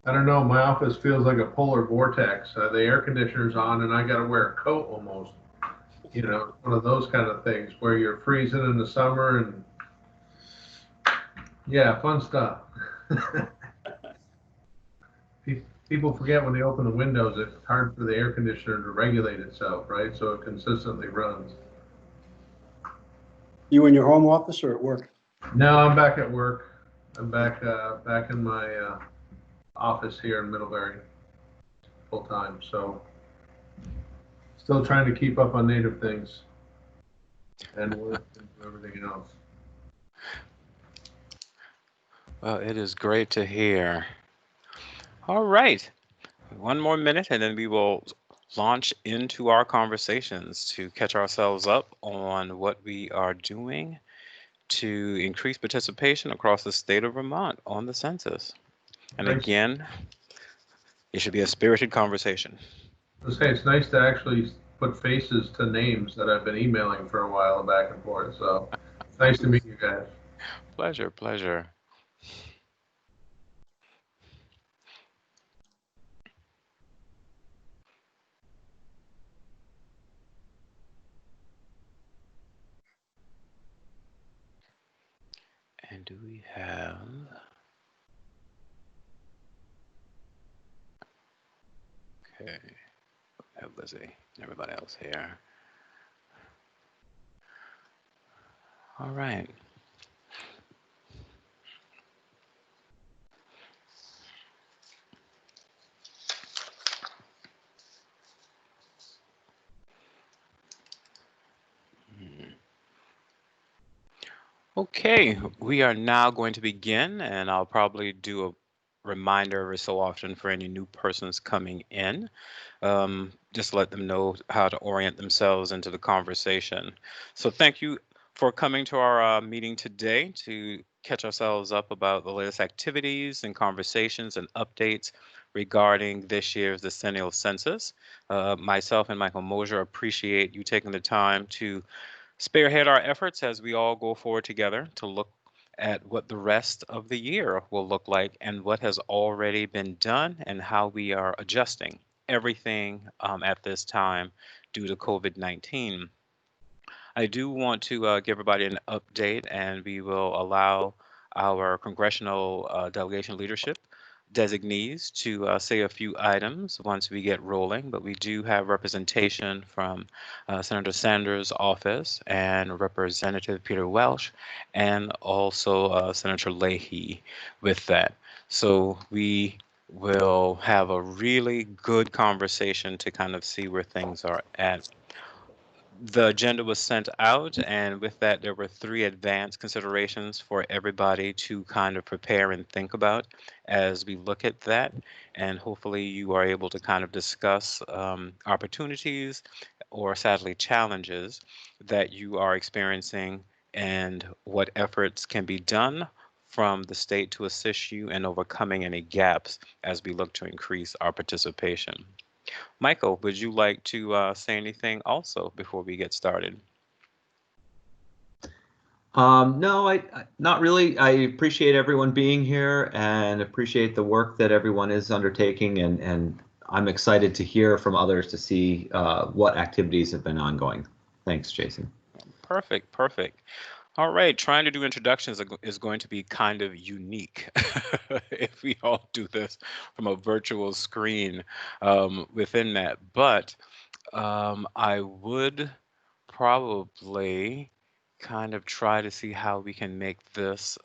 I don't know. My office feels like a polar vortex. The air conditioner's on, and I got to wear a coat almost. One of those kind of things where you're freezing in the summer, and yeah, fun stuff. People forget when they open the windows, it's hard for the air conditioner to regulate itself, right? So it consistently runs. You in your home office or at work? No, I'm back at work. I'm back in my office here in Middlebury full time. So still trying to keep up on native things and work and do everything else. Well, it is great to hear. All right. One more minute and then we will launch into our conversations to catch ourselves up on what we are doing to increase participation across the state of Vermont on the census. And Nice. again, it should be a spirited conversation. Let's say it's nice to actually put faces to names that I've been emailing for a while back and forth. So it's nice to meet you guys. Pleasure, pleasure. And do we have... Okay, have Lizzie, everybody else here. All right. Okay, we are now going to begin, and I'll probably do a reminder every so often for any new persons coming in. Just let them know how to orient themselves into the conversation. So thank you for coming to our meeting today to catch ourselves up about the latest activities and conversations and updates regarding this year's decennial census. Myself and Michael Mosier appreciate you taking the time to spearhead our efforts as we all go forward together to look at what the rest of the year will look like and what has already been done and how we are adjusting everything at this time due to COVID-19. I do want to give everybody an update, and we will allow our congressional delegation leadership designees to say a few items once we get rolling, but we do have representation from Senator Sanders' office and Representative Peter Welch, and also Senator Leahy with that. So we will have a really good conversation to kind of see where things are at. The agenda was sent out, and with that, there were 3 advanced considerations for everybody to kind of prepare and think about as we look at that. And hopefully, you are able to kind of discuss opportunities or sadly challenges that you are experiencing and what efforts can be done from the state to assist you in overcoming any gaps as we look to increase our participation. Michael, would you like to say anything also before we get started? No, not really. I appreciate everyone being here and appreciate the work that everyone is undertaking, and I'm excited to hear from others to see what activities have been ongoing. Thanks, Jason. Perfect, perfect. All right, trying to do introductions is going to be kind of unique if we all do this from a virtual screen within that. But I would probably kind of try to see how we can make this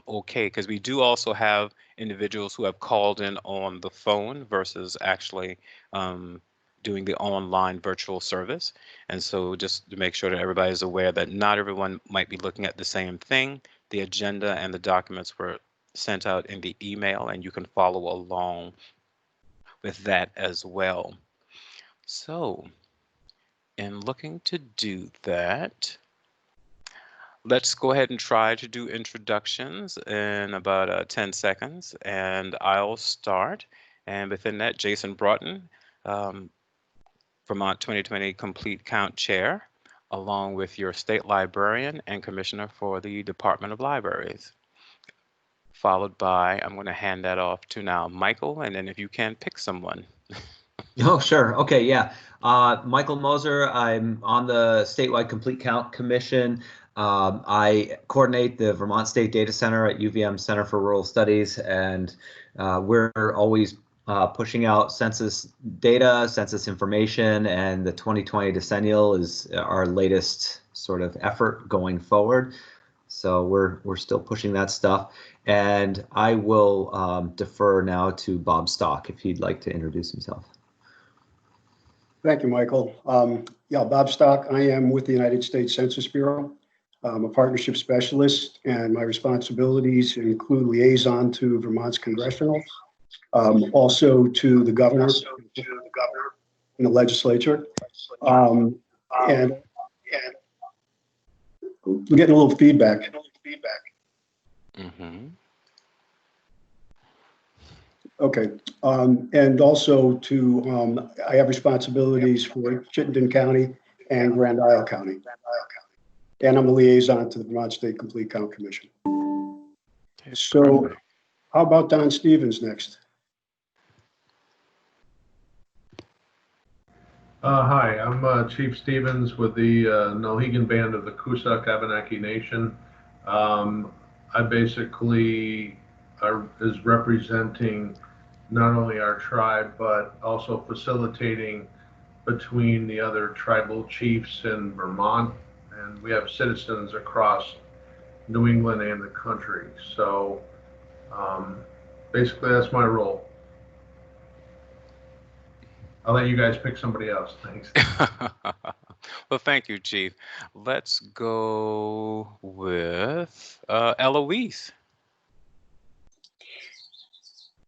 okay, because we do also have individuals who have called in on the phone versus actually doing the online virtual service. And so just to make sure that everybody is aware that not everyone might be looking at the same thing. The agenda and the documents were sent out in the email, and you can follow along with that as well. So in looking to do that, let's go ahead and try to do introductions in about 10 seconds, and I'll start. And within that, Jason Broughton, Vermont 2020 Complete Count Chair, along with your state librarian and commissioner for the Department of Libraries. followed by, I'm going to hand that off to now Michael, and then if you can pick someone. Oh, sure. Okay, yeah. Michael Moser, I'm on the Statewide Complete Count Commission. I coordinate the Vermont State Data Center at UVM Center for Rural Studies, and we're always pushing out census data, census information, and the 2020 decennial is our latest sort of effort going forward. So we're still pushing that stuff. And I will defer now to Bob Stock if he'd like to introduce himself. Thank you, Michael. Yeah, Bob Stock. I am with the United States Census Bureau. I'm a partnership specialist, and my responsibilities include liaison to Vermont's congressional, also to the governor and the legislature. And we're getting a little feedback. Mm-hmm. Okay, and also to, I have responsibilities for Chittenden County and Grand Isle County. And I'm a liaison to the Vermont State Complete Count Commission. So how about Don Stevens next? Hi, I'm Chief Stevens with the Mohegan Band of the Coosac Abenaki Nation. I basically is representing not only our tribe, but also facilitating between the other tribal chiefs in Vermont. And we have citizens across New England and the country. So basically that's my role. I'll let you guys pick somebody else. Thanks. Well, thank you, Chief. Let's go with Eloise.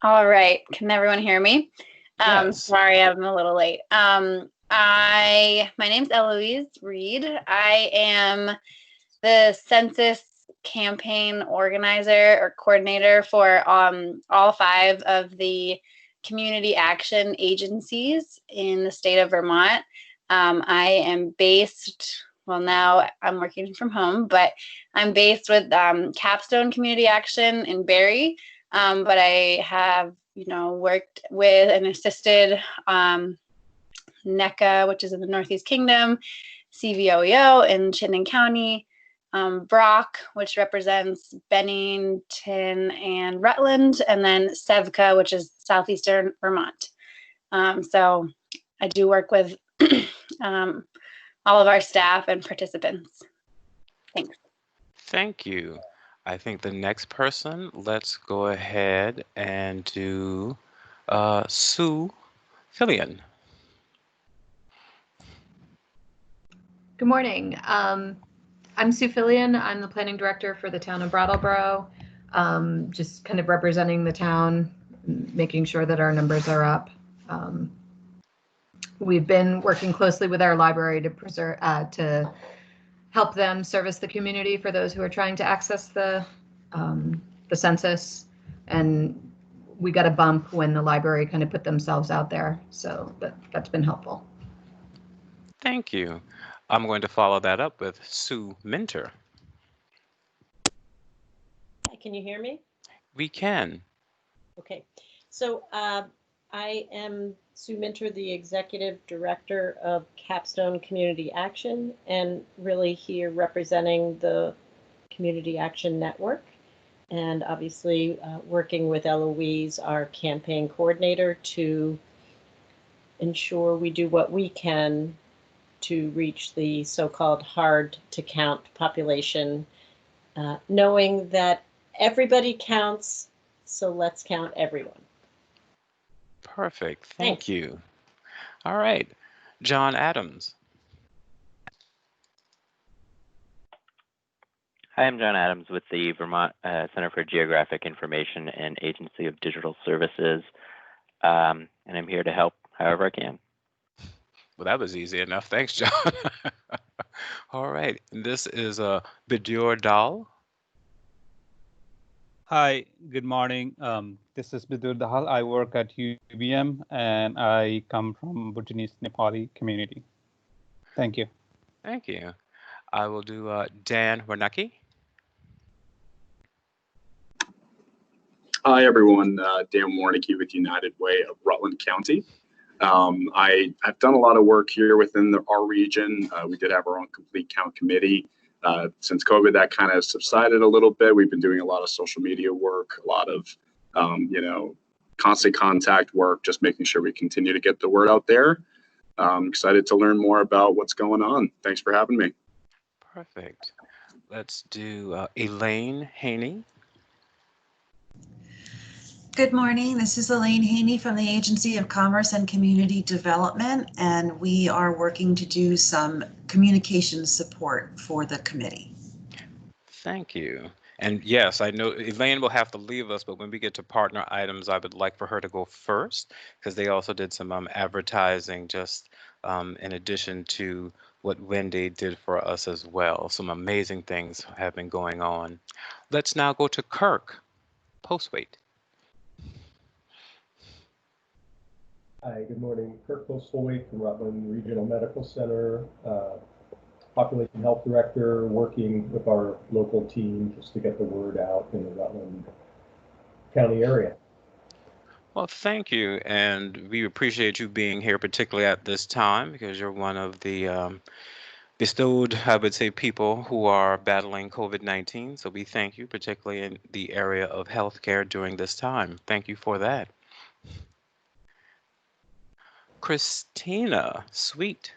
All right. Can everyone hear me? Yes. Sorry, I'm a little late. My name's Eloise Reed. I am the Census campaign organizer or coordinator for all 5 of the community action agencies in the state of Vermont. I am based, well, now I'm working from home, but I'm based with Capstone Community Action in Barrie. But I have, worked with and assisted NECA, which is in the Northeast Kingdom, CVOEO in Chittenden County, Brock, which represents Bennington and Rutland, and then SEVCA, which is Southeastern Vermont. So I do work with all of our staff and participants. Thanks. Thank you. I think the next person, let's go ahead and do Sue Fillion. Good morning. I'm Sue Fillion. I'm the planning director for the town of Brattleboro, just kind of representing the town, making sure that our numbers are up. We've been working closely with our library to help them service the community for those who are trying to access the census, and we got a bump when the library kind of put themselves out there, so that's been helpful. Thank you. I'm going to follow that up with Sue Minter. Hi, can you hear me? We can. Okay, so I am Sue Minter, the Executive Director of Capstone Community Action, and really here representing the Community Action Network, and obviously working with Eloise, our campaign coordinator, to ensure we do what we can to reach the so-called hard-to-count population, knowing that everybody counts, so let's count everyone. Perfect. Thanks. Thank you. All right. John Adams. Hi, I'm John Adams with the Vermont Center for Geographic Information and Agency of Digital Services, and I'm here to help however I can. Well, that was easy enough. Thanks, John. All right. This is Bidur Dal. Hi, good morning. This is Bidur Dahal. I work at UVM and I come from Bhutanese Nepali community. Thank you. Thank you. I will do Dan Warnacki. Hi, everyone. Dan Warnicki with United Way of Rutland County. I've done a lot of work here within our region. We did have our own complete count committee. Since COVID, that kind of subsided a little bit. We've been doing a lot of social media work, a lot of, constant contact work, just making sure we continue to get the word out there. I'm excited to learn more about what's going on. Thanks for having me. Perfect. Let's do Elaine Haney. Good morning. This is Elaine Haney from the Agency of Commerce and Community Development, and we are working to do some communication support for the committee. Thank you. And yes, I know Elaine will have to leave us, but when we get to partner items, I would like for her to go first because they also did some advertising just in addition to what Wendy did for us as well. Some amazing things have been going on. Let's now go to Kirk Postwaite. Hi, good morning. Kirk Postwaite from Rutland Regional Medical Center. Population Health Director, working with our local team just to get the word out in the Rutland County area. Well, thank you. And we appreciate you being here, particularly at this time, because you're one of the bestowed, I would say, people who are battling COVID-19. So we thank you, particularly in the area of healthcare during this time. Thank you for that. Christina Sweet.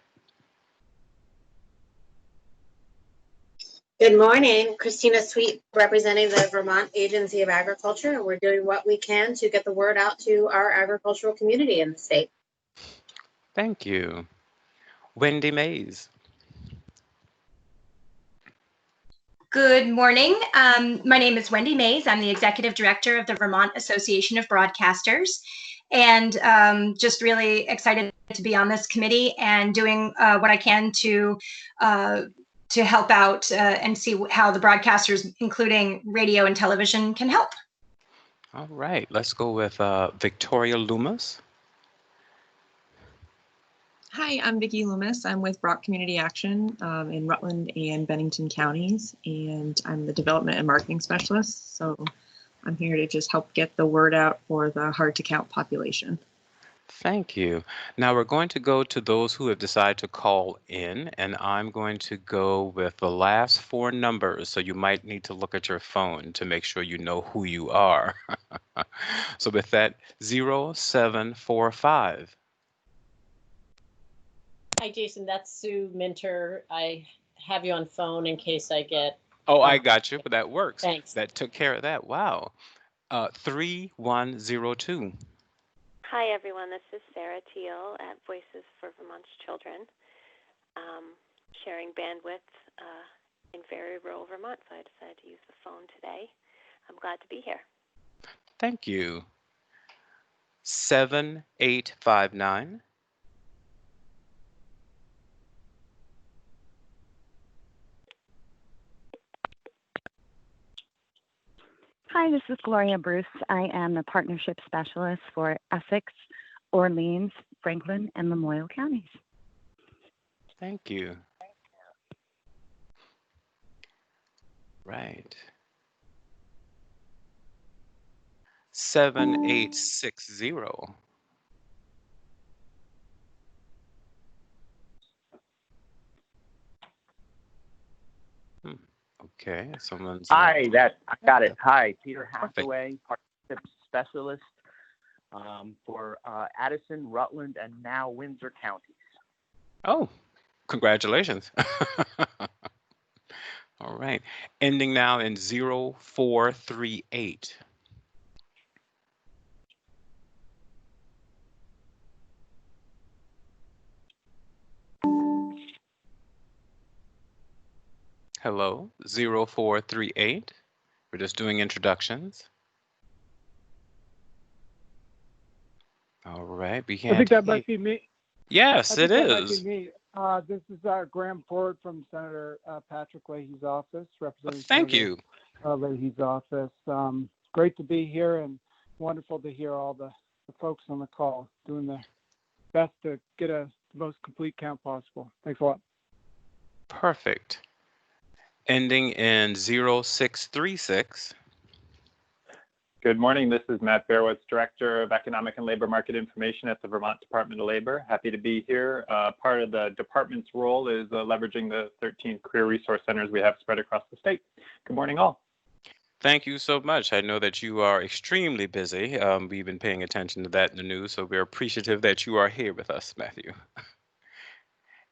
Good morning, Christina Sweet, representing the Vermont Agency of Agriculture, and we're doing what we can to get the word out to our agricultural community in the state. Thank you. Wendy Mays. Good morning. My name is Wendy Mays. I'm the Executive Director of the Vermont Association of Broadcasters, and just really excited to be on this committee and doing what I can to help out and see how the broadcasters, including radio and television, can help. All right, let's go with Victoria Loomis. Hi, I'm Vicki Loomis. I'm with Brock Community Action in Rutland and Bennington counties, and I'm the Development and Marketing Specialist. So I'm here to just help get the word out for the hard-to-count population. Thank you. Now we're going to go to those who have decided to call in, and I'm going to go with the last four numbers. So you might need to look at your phone to make sure you know who you are. So with that, 0745. Hi, Jason. That's Sue Minter. I have you on phone in case I get. Oh, I got you, but that works. Thanks. That took care of that. Wow. 3102. Hi, everyone. This is Sarah Teal at Voices for Vermont's Children, sharing bandwidth in very rural Vermont, so I decided to use the phone today. I'm glad to be here. Thank you. 7859. Hi, this is Gloria Bruce. I am the Partnership Specialist for Essex, Orleans, Franklin, and Lamoille counties. Thank you. Right. 7860. Okay, someone's. Hi, I got it. Hi, Peter Hathaway, Partnership Specialist for Addison, Rutland, and now Windsor counties. Oh, congratulations. All right, ending now in 0438. Hello, 0438. We're just doing introductions. All right, we have. I think that might be me. Yes, it That might is. be me. This is Graham Ford from Senator Patrick Leahy's office, representing. Thank Senator, you. Leahy's office. Great to be here and wonderful to hear all the folks on the call doing their best to get the most complete count possible. Thanks a lot. Perfect. Ending in 0636. Good morning. This is Matt Bearwitz, Director of Economic and Labor Market Information at the Vermont Department of Labor. Happy to be here. Part of the department's role is leveraging the 13 career resource centers we have spread across the state. Good morning, all. Thank you so much. I know that you are extremely busy. We've been paying attention to that in the news, so we're appreciative that you are here with us, Matthew.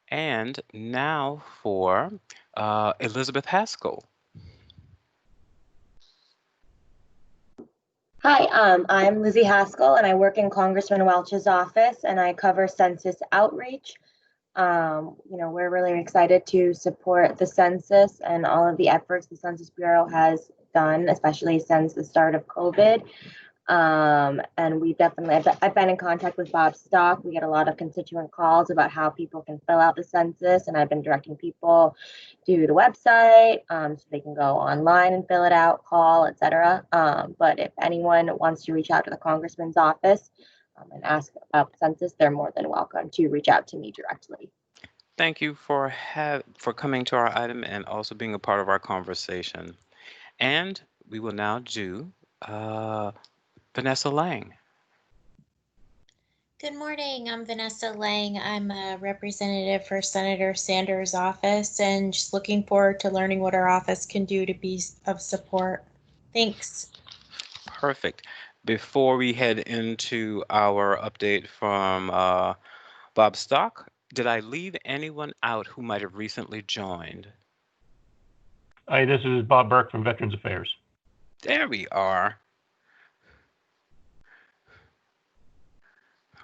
And now for Elizabeth Haskell. Hi, I'm Lizzie Haskell, and I work in Congressman Welch's office, and I cover census outreach. We're really excited to support the census and all of the efforts the Census Bureau has done, especially since the start of COVID. And we definitely, I've been in contact with Bob Stock. We get a lot of constituent calls about how people can fill out the census, and I've been directing people to the website so they can go online and fill it out, call, etc. But if anyone wants to reach out to the congressman's office and ask about the census, they're more than welcome to reach out to me directly. Thank you for coming to our item and also being a part of our conversation. And we will now do Vanessa Lang. Good morning. I'm Vanessa Lang. I'm a representative for Senator Sanders' office and just looking forward to learning what our office can do to be of support. Thanks. Perfect. Before we head into our update from Bob Stock, did I leave anyone out who might have recently joined? Hi, this is Bob Burke from Veterans Affairs. There we are.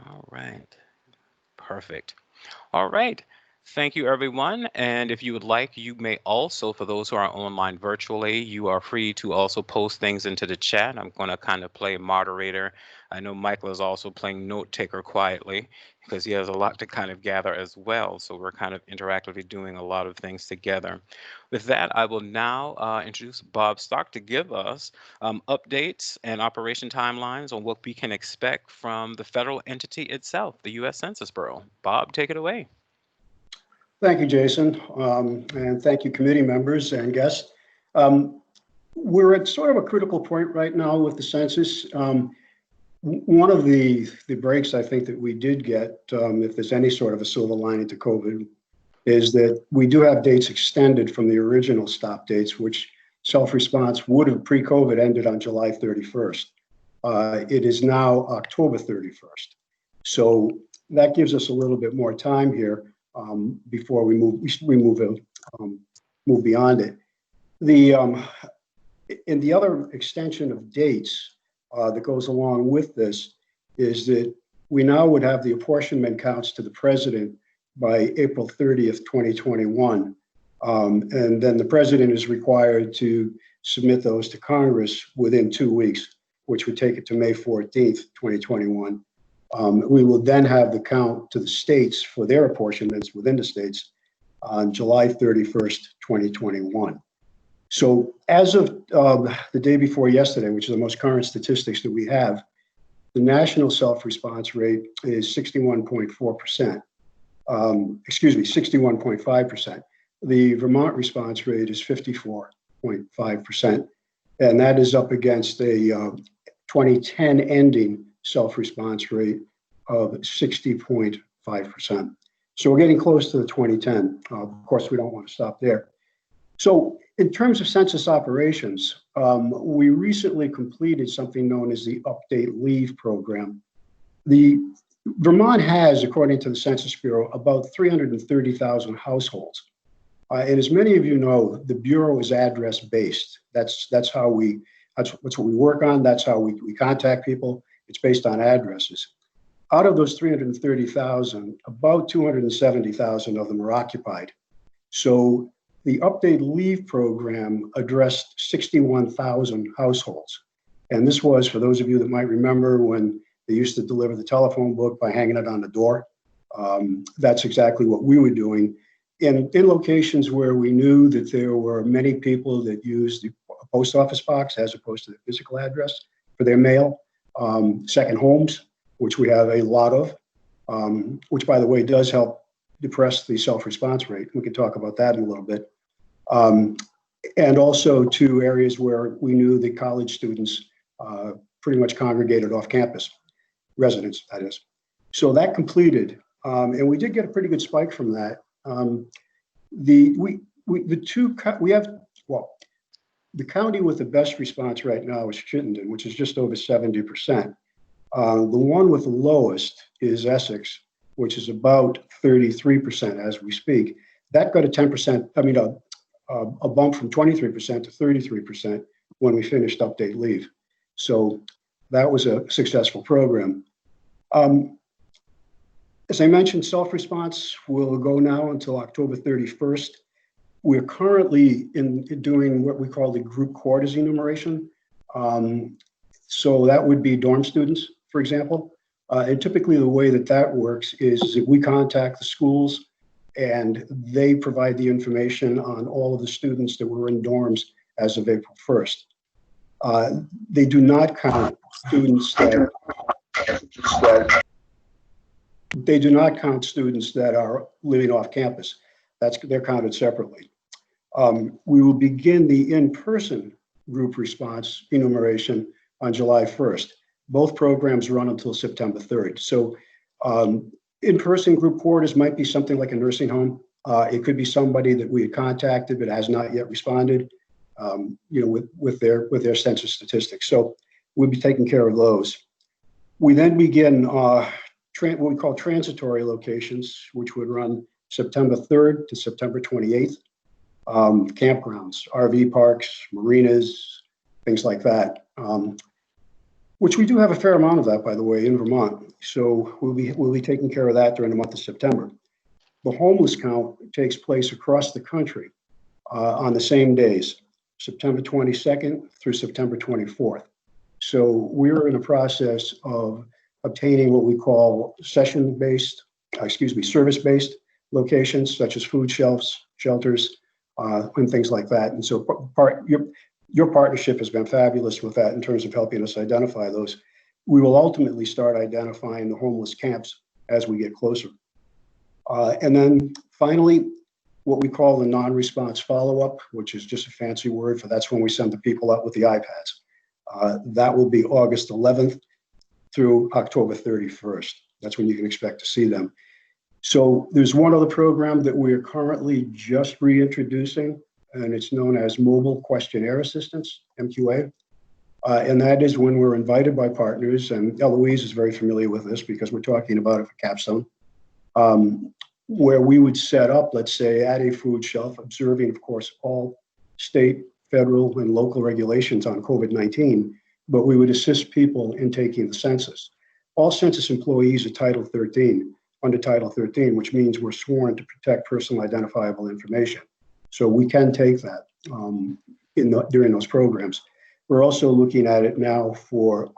All right. Perfect. All right. Thank you, everyone. And if you would like, you may also, for those who are online virtually, you are free to also post things into the chat. I'm going to kind of play moderator. I know Michael is also playing note taker quietly because he has a lot to kind of gather as well. So we're kind of interactively doing a lot of things together. With that, I will now introduce Bob Stock to give us updates and operation timelines on what we can expect from the federal entity itself, the U.S. Census Bureau. Bob, take it away. Thank you, Jason, and thank you, committee members and guests. We're at sort of a critical point right now with the census. One of the breaks I think that we did get, if there's any sort of a silver lining to COVID, is that we do have dates extended from the original stop dates, which self-response would have pre-COVID ended on July 31st. It is now October 31st. So that gives us a little bit more time here. Before we move beyond it. And the other extension of dates that goes along with this is that we now would have the apportionment counts to the president by April 30th, 2021. And then the president is required to submit those to Congress within 2 weeks, which would take it to May 14th, 2021. We will then have the count to the states for their apportionments within the states on July 31st, 2021. So as of the day before yesterday, which is the most current statistics that we have, the national self-response rate is 61.4%. 61.5%. The Vermont response rate is 54.5%. And that is up against a 2010 ending self-response rate of 60.5%. So we're getting close to the 2010. Of course, we don't want to stop there. So in terms of census operations, we recently completed something known as the Update Leave Program. Vermont has, according to the Census Bureau, about 330,000 households. And as many of you know, the Bureau is address-based. That's what we work on. That's how we contact people. It's based on addresses. Out of those 330,000, about 270,000 of them are occupied. So the Update Leave Program addressed 61,000 households. And this was, for those of you that might remember, when they used to deliver the telephone book by hanging it on the door. That's exactly what we were doing. In locations where we knew that there were many people that used the post office box as opposed to the physical address for their mail. Second homes, which we have a lot of, which, by the way, does help depress the self-response rate. We can talk about that in a little bit. And also to areas where we knew the college students pretty much congregated off campus, residents, that is. So that completed, and we did get a pretty good spike from that. The county with the best response right now is Chittenden, which is just over 70%. The one with the lowest is Essex, which is about 33% as we speak. That got a 10%, a bump from 23% to 33% when we finished update leave. So that was a successful program. As I mentioned, self-response will go now until October 31st. We're currently doing what we call the group quarters enumeration. So that would be dorm students, for example. And typically the way that works is that we contact the schools and they provide the information on all of the students that were in dorms as of April 1st. They do not count students that are living off campus. They're counted separately. We will begin the in-person group response enumeration on July 1st. Both programs run until September 3rd. So in-person group quarters might be something like a nursing home. It could be somebody that we had contacted but has not yet responded, with their census statistics. So we'll be taking care of those. We then begin what we call transitory locations, which would run September 3rd to September 28th. Campgrounds, RV parks, marinas, things like that. Which we do have a fair amount of that, by the way, in Vermont. So we'll be taking care of that during the month of September. The homeless count takes place across the country on the same days, September 22nd through September 24th. So we're in the process of obtaining what we call service-based locations, such as food shelters, and things like that. And so your partnership has been fabulous with that in terms of helping us identify those. We will ultimately start identifying the homeless camps as we get closer. And then finally, what we call the non-response follow-up, which is just a fancy word for that's when we send the people out with the iPads. That will be August 11th through October 31st. That's when you can expect to see them. So there's one other program that we are currently just reintroducing, and it's known as Mobile Questionnaire Assistance, MQA. And that is when we're invited by partners, and Eloise is very familiar with this because we're talking about it for Capstone, where we would set up, let's say, at a food shelf, observing, of course, all state, federal, and local regulations on COVID-19, but we would assist people in taking the census. All census employees are under Title 13, which means we're sworn to protect personal identifiable information. So we can take that during those programs. We're also looking at it now for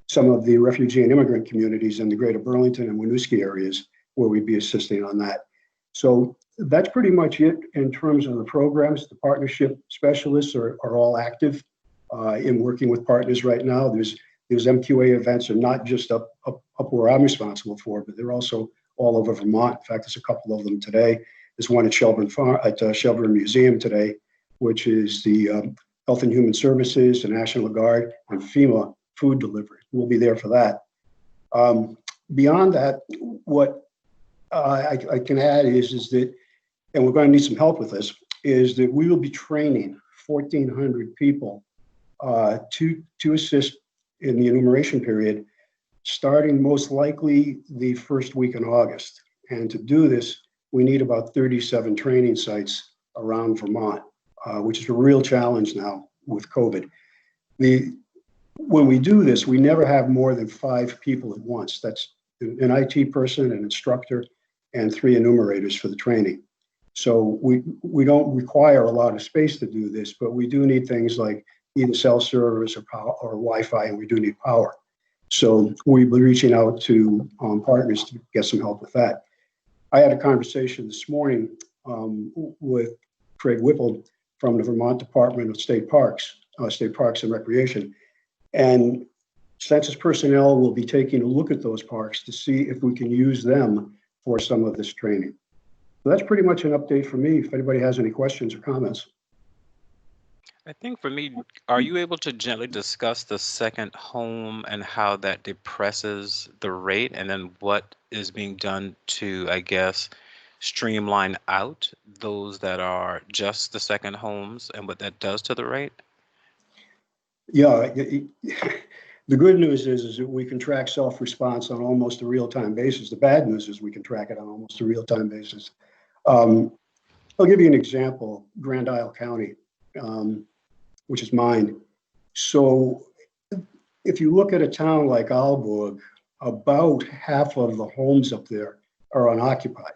some of the refugee and immigrant communities in the greater Burlington and Winooski areas where we'd be assisting on that. So that's pretty much it in terms of the programs. The partnership specialists are all active in working with partners right now. Those MQA events are not just up where I'm responsible for, but they're also all over Vermont. In fact, there's a couple of them today. There's one at Shelburne Museum today, which is the Health and Human Services, the National Guard, and FEMA food delivery. We'll be there for that. Beyond that, what I can add is that, and we're going to need some help with this, is that we will be training 1,400 people to assist in the enumeration period, starting most likely the first week in August. And to do this, we need about 37 training sites around Vermont, which is a real challenge now with COVID. When we do this, we never have more than 5 people at once. That's an IT person, an instructor, and 3 enumerators for the training. So we don't require a lot of space to do this, but we do need things like either cell service or power or Wi-Fi, and we do need power. So we've been reaching out to partners to get some help with that. I had a conversation this morning with Craig Whipple from the Vermont Department of State Parks and Recreation. And Census personnel will be taking a look at those parks to see if we can use them for some of this training. So that's pretty much an update for me. If anybody has any questions or comments. I think for me, are you able to gently discuss the second home and how that depresses the rate, and then what is being done to, I guess, streamline out those that are just the second homes and what that does to the rate? Yeah, the good news is that we can track self-response on almost a real-time basis. The bad news is we can track it on almost a real-time basis. I'll give you an example, Grand Isle County, which is mine. So if you look at a town like Aalborg, about half of the homes up there are unoccupied.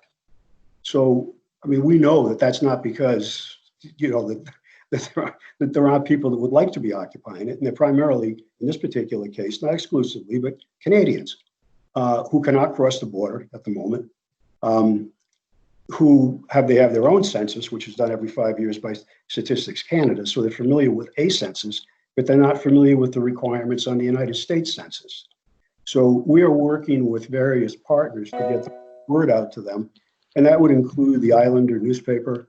So, I mean, we know that that's not because, that there aren't people that would like to be occupying it. And they're primarily, in this particular case, not exclusively, but Canadians who cannot cross the border at the moment, they have their own census, which is done every 5 years by Statistics Canada. So they're familiar with a census, but they're not familiar with the requirements on the United States Census. So we are working with various partners to get the word out to them. And that would include the Islander newspaper,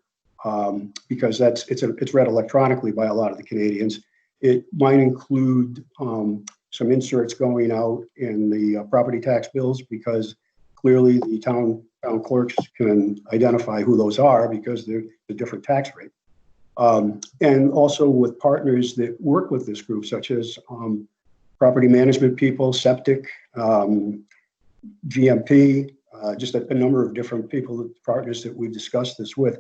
because it's read electronically by a lot of the Canadians. It might include some inserts going out in the property tax bills, because clearly the town clerks can identify who those are because they're the different tax rate. And also with partners that work with this group, such as property management people, septic, GMP, just a number of different people, partners that we've discussed this with.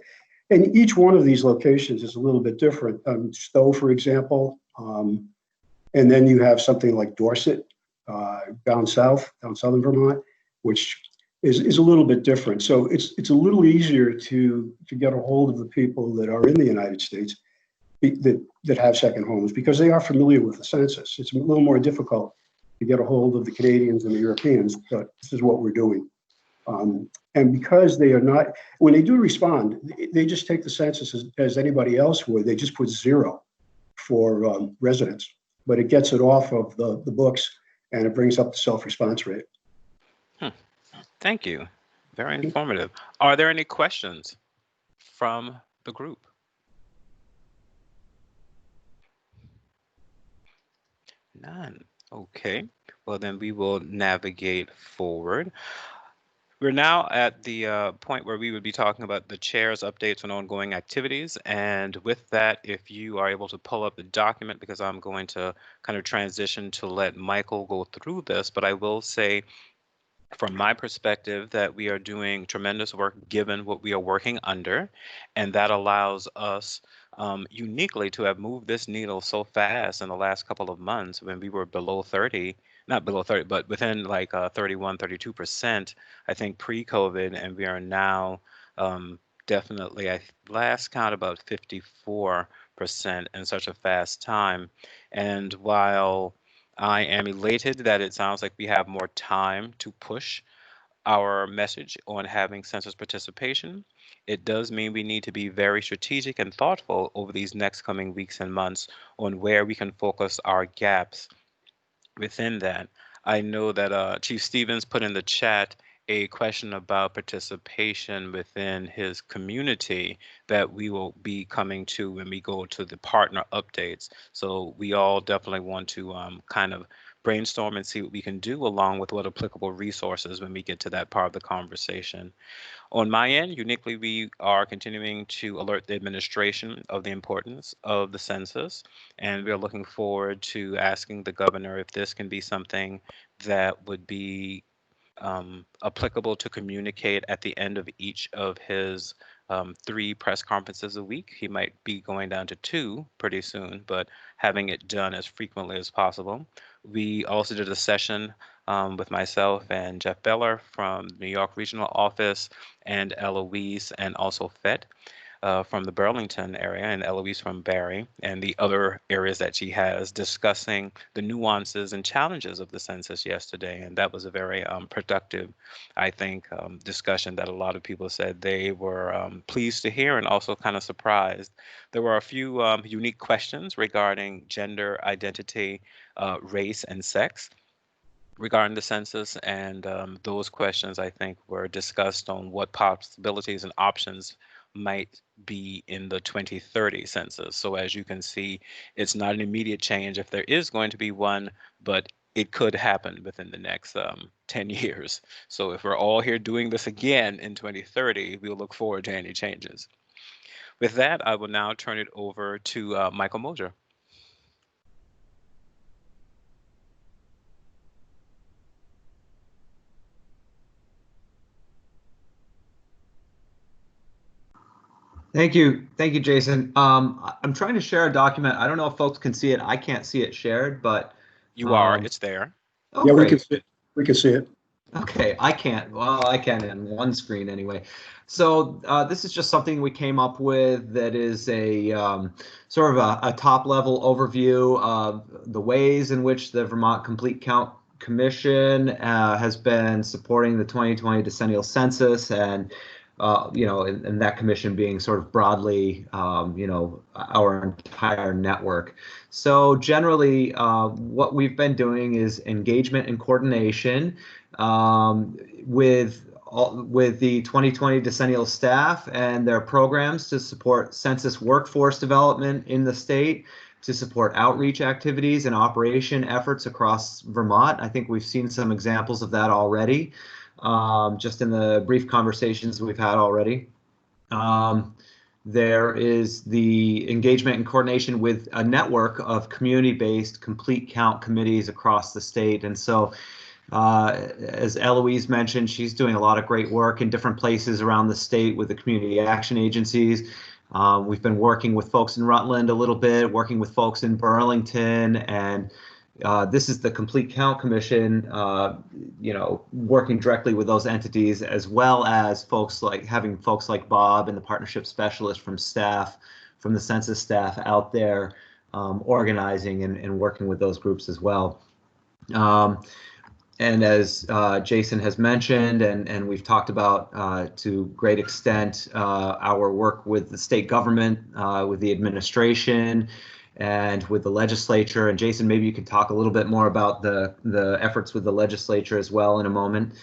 And each one of these locations is a little bit different. Stowe, for example, and then you have something like Dorset, down southern Vermont, which is a little bit different. So it's a little easier to get a hold of the people that are in the United States that have second homes, because they are familiar with the census. It's a little more difficult to get a hold of the Canadians and the Europeans, but this is what we're doing. And because they are not, when they do respond, they just take the census as anybody else would. They just put 0 for residents, but it gets it off of the books and it brings up the self-response rate. Thank you. Very informative. Are there any questions from the group? None. Okay. Well, then we will navigate forward. We're now at the point where we would be talking about the chair's updates on ongoing activities. And with that, if you are able to pull up the document, because I'm going to kind of transition to let Michael go through this, but I will say, from my perspective, that we are doing tremendous work given what we are working under, and that allows us uniquely to have moved this needle so fast in the last couple of months when we were below 30, not below 30, but within like 31, 32%, I think pre-COVID, and we are now definitely, I last count, about 54% in such a fast time. And while I am elated that it sounds like we have more time to push our message on having census participation, it does mean we need to be very strategic and thoughtful over these next coming weeks and months on where we can focus our gaps within that. I know that Chief Stevens put in the chat a question about participation within his community that we will be coming to when we go to the partner updates. So we all definitely want to kind of brainstorm and see what we can do, along with what applicable resources when we get to that part of the conversation. On my end, uniquely, we are continuing to alert the administration of the importance of the census, and we are looking forward to asking the governor if this can be something that would be applicable to communicate at the end of each of his 3 press conferences a week. He might be going down to 2 pretty soon, but having it done as frequently as possible. We also did a session with myself and Jeff Beller from New York Regional Office, and Eloise, and also Fett from the Burlington area, and Eloise from Barrie, and the other areas that she has, discussing the nuances and challenges of the census yesterday. And that was a very productive, I think, discussion that a lot of people said they were pleased to hear, and also kind of surprised. There were a few unique questions regarding gender identity, race, and sex regarding the census, and those questions, I think, were discussed on what possibilities and options might be in the 2030 census. So as you can see, it's not an immediate change if there is going to be one, but it could happen within the next 10 years. So if we're all here doing this again in 2030, we'll look forward to any changes. With that, I will now turn it over to Michael Mosier. Thank you, Jason. I'm trying to share a document. I don't know if folks can see it. I can't see it shared, but you are. It's there. Oh, yeah, great. we can see it. Okay, I can't. Well, I can in one screen anyway. So this is just something we came up with that is a sort of a top-level overview of the ways in which the Vermont Complete Count Commission has been supporting the 2020 decennial census, and and that commission being sort of broadly, our entire network. So generally, what we've been doing is engagement and coordination with the 2020 decennial staff and their programs to support census workforce development in the state, to support outreach activities and operation efforts across Vermont. I think we've seen some examples of that already. Just in the brief conversations we've had already. There is the engagement and coordination with a network of community-based complete count committees across the state. And so, as Eloise mentioned, she's doing a lot of great work in different places around the state with the community action agencies. We've been working with folks in Rutland a little bit, working with folks in Burlington, and this is the Complete Count Commission, working directly with those entities, as well as having folks like Bob and the partnership specialist from the census staff out there organizing and working with those groups as well. And as Jason has mentioned, and we've talked about to great extent, our work with the state government, with the administration, and with the legislature. And Jason, maybe you could talk a little bit more about the efforts with the legislature as well in a moment.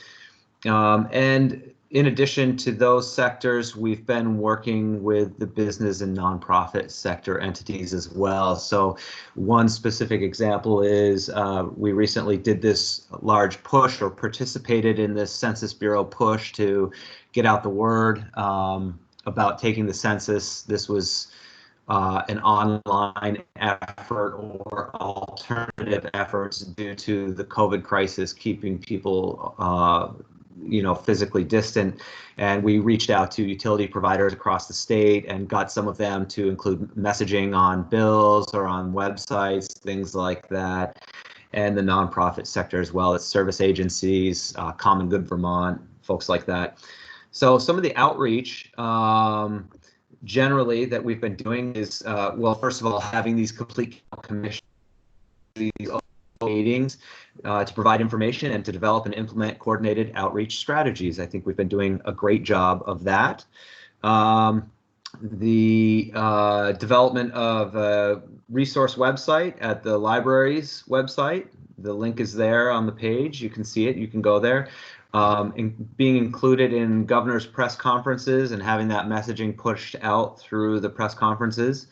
And in addition to those sectors, we've been working with the business and nonprofit sector entities as well. So one specific example is we recently did this large push, or participated in this Census Bureau push to get out the word about taking the census. This was an online effort or alternative efforts due to the COVID crisis, keeping people physically distant. And we reached out to utility providers across the state and got some of them to include messaging on bills or on websites, things like that. And the nonprofit sector as well, as service agencies, Common Good Vermont, folks like that. So some of the outreach generally that we've been doing is, first of all, having these complete commission meetings to provide information and to develop and implement coordinated outreach strategies. I think we've been doing a great job of that. The development of a resource website at the library's website. The link is there on the page. You can see it. You can go there. Being included in governor's press conferences and having that messaging pushed out through the press conferences.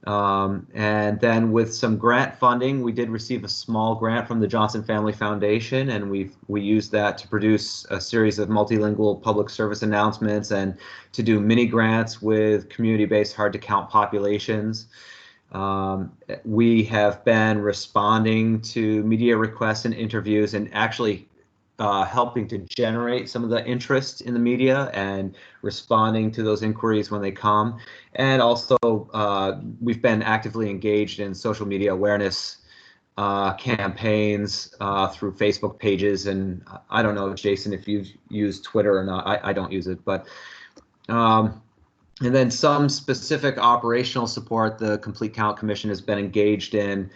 And then with some grant funding, we did receive a small grant from the Johnson Family Foundation, and we used that to produce a series of multilingual public service announcements and to do mini grants with community-based hard-to-count populations. We have been responding to media requests and interviews, and actually helping to generate some of the interest in the media and responding to those inquiries when they come. And also, we've been actively engaged in social media awareness campaigns through Facebook pages. And I don't know, Jason, if you've used Twitter or not. I don't use it, but and then some specific operational support the Complete Count Commission has been engaged in.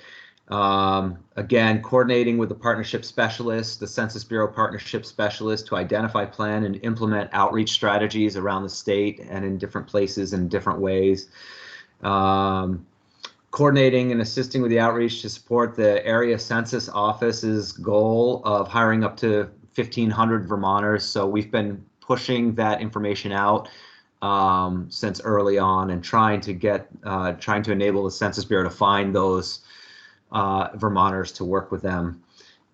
Again, coordinating with the partnership specialist, the Census Bureau partnership specialist, to identify, plan, and implement outreach strategies around the state and in different places in different ways. Coordinating and assisting with the outreach to support the area census office's goal of hiring up to 1,500 Vermonters. So we've been pushing that information out since early on, and trying to enable the Census Bureau to find those Vermonters to work with them.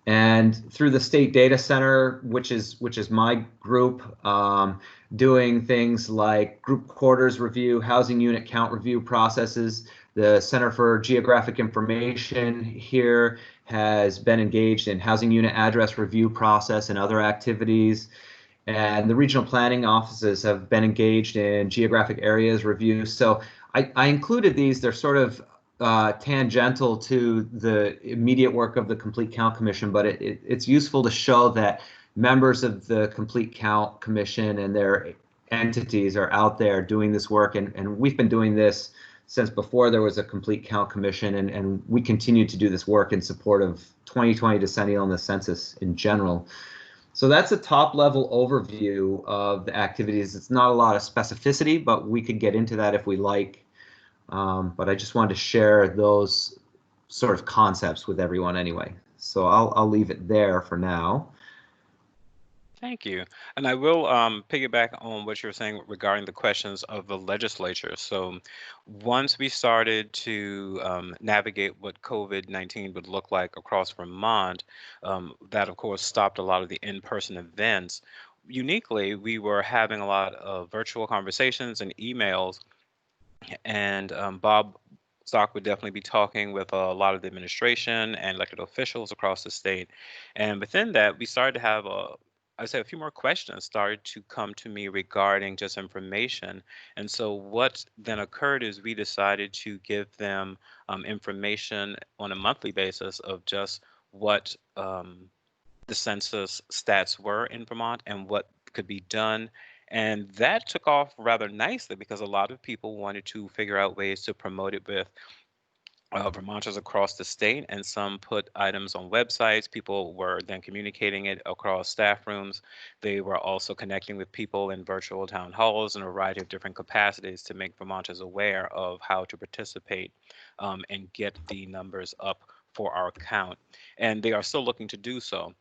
And through the State Data Center, which is my group, doing things like group quarters review, housing unit count review processes. The Center for Geographic Information here has been engaged in housing unit address review process and other activities. And the regional planning offices have been engaged in geographic areas review. So I included these. They're sort of tangential to the immediate work of the Complete Count Commission, but it's useful to show that members of the Complete Count Commission and their entities are out there doing this work, and we've been doing this since before there was a Complete Count Commission, and we continue to do this work in support of 2020 decennial and the census in general. So that's a top level overview of the activities. It's not a lot of specificity, but we could get into that if we like. But I just wanted to share those sort of concepts with everyone anyway. So I'll leave it there for now. Thank you. And I will piggyback on what you were saying regarding the questions of the legislature. So once we started to navigate what COVID-19 would look like across Vermont, that of course stopped a lot of the in-person events. Uniquely, we were having a lot of virtual conversations and emails, and Bob Stock would definitely be talking with a lot of the administration and elected officials across the state. And within that, we started to have I'd say a few more questions started to come to me regarding just information. And so what then occurred is we decided to give them information on a monthly basis of just what the census stats were in Vermont and what could be done. And that took off rather nicely because a lot of people wanted to figure out ways to promote it with Vermonters across the state, and some put items on websites. People were then communicating it across staff rooms. They were also connecting with people in virtual town halls in a variety of different capacities to make Vermonters aware of how to participate and get the numbers up for our count. And they are still looking to do so.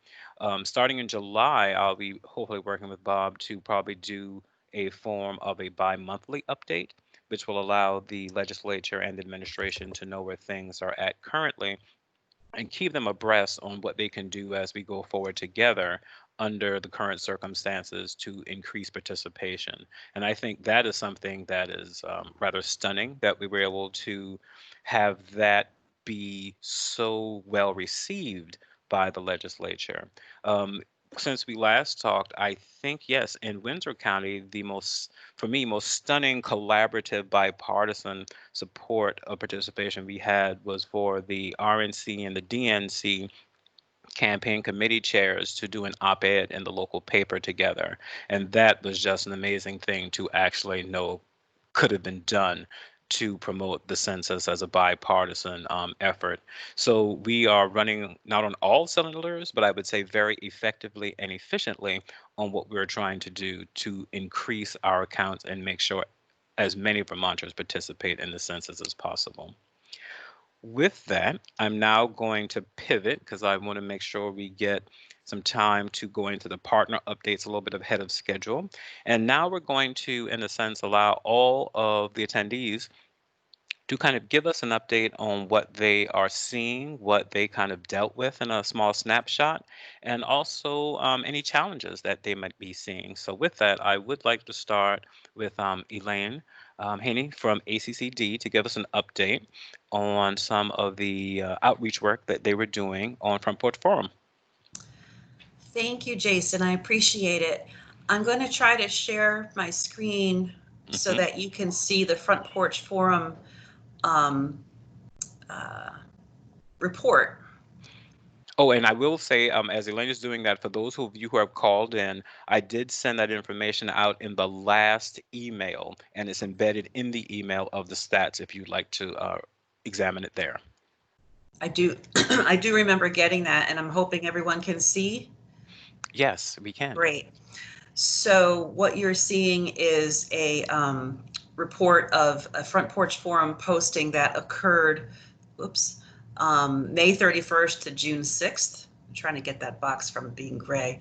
Starting in July, I'll be hopefully working with Bob to probably do a form of a bi-monthly update, which will allow the legislature and the administration to know where things are at currently and keep them abreast on what they can do as we go forward together under the current circumstances to increase participation. And I think that is something that is rather stunning, that we were able to have that be so well received by the legislature. Since we last talked, I think, yes, in Windsor County, the most stunning collaborative bipartisan support of participation we had was for the RNC and the DNC campaign committee chairs to do an op-ed in the local paper together. And that was just an amazing thing to actually know could have been done to promote the census as a bipartisan effort. So we are running not on all cylinders, but I would say very effectively and efficiently on what we're trying to do to increase our counts and make sure as many Vermonters participate in the census as possible. With that, I'm now going to pivot because I want to make sure we get some time to go into the partner updates a little bit ahead of schedule. And now we're going to, in a sense, allow all of the attendees to kind of give us an update on what they are seeing, what they kind of dealt with in a small snapshot, and also any challenges that they might be seeing. So with that, I would like to start with Elaine Haney from ACCD to give us an update on some of the outreach work that they were doing on Front Porch Forum. Thank you, Jason. I appreciate it. I'm going to try to share my screen so that you can see the Front Porch Forum report. Oh, and I will say, as Elaine is doing that, for those of you who have called in, I did send that information out in the last email, and it's embedded in the email of the stats if you'd like to examine it there. I do remember getting that, and I'm hoping everyone can see. Yes, we can. Great. So what you're seeing is a report of a Front Porch Forum posting that occurred, May 31st to June 6th. I'm trying to get that box from being gray.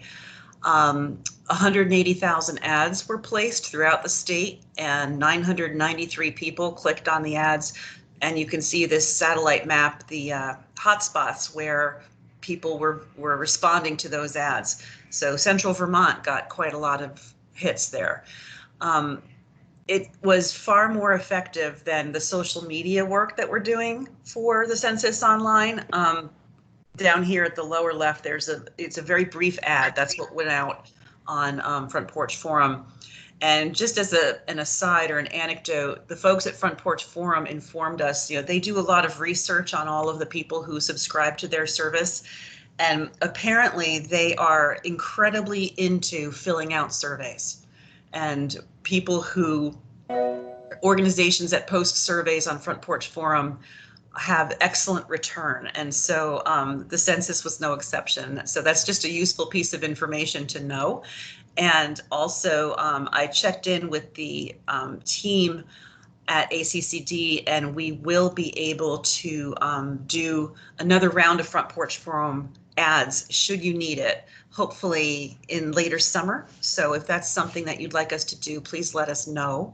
180,000 ads were placed throughout the state, and 993 people clicked on the ads. And you can see this satellite map, the hotspots where people were responding to those ads. So Central Vermont got quite a lot of hits there. It was far more effective than the social media work that we're doing for the Census Online. Down here at the lower left, it's a very brief ad. That's what went out on Front Porch Forum. And just as an aside or an anecdote, the folks at Front Porch Forum informed us, they do a lot of research on all of the people who subscribe to their service. And apparently they are incredibly into filling out surveys. And organizations that post surveys on Front Porch Forum have excellent return. And so the census was no exception. So that's just a useful piece of information to know. And also I checked in with the team at ACCD, and we will be able to do another round of Front Porch Forum ads should you need it, hopefully in later summer. So if that's something that you'd like us to do, please let us know.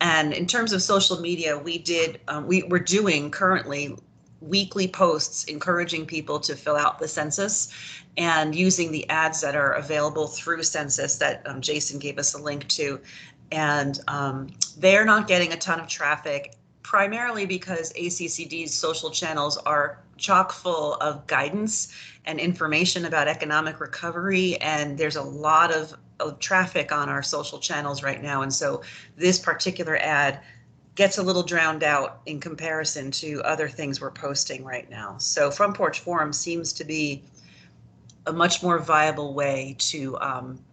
And in terms of social media, we're doing currently weekly posts encouraging people to fill out the census and using the ads that are available through Census that Jason gave us a link to. And they're not getting a ton of traffic, primarily because ACCD's social channels are chock full of guidance and information about economic recovery, and there's a lot of traffic on our social channels right now. And so this particular ad gets a little drowned out in comparison to other things we're posting right now. So Front Porch Forum seems to be a much more viable way to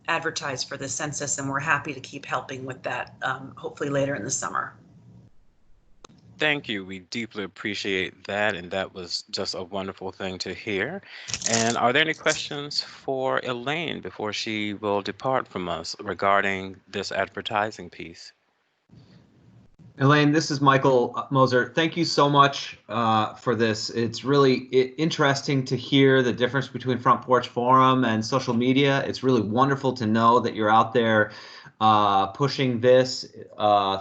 advertise for the census, and we're happy to keep helping with that, hopefully later in the summer. Thank you. We deeply appreciate that, and that was just a wonderful thing to hear. And are there any questions for Elaine before she will depart from us regarding this advertising piece? Elaine, this is Michael Moser. Thank you so much for this. It's really interesting to hear the difference between Front Porch Forum and social media. It's really wonderful to know that you're out there pushing this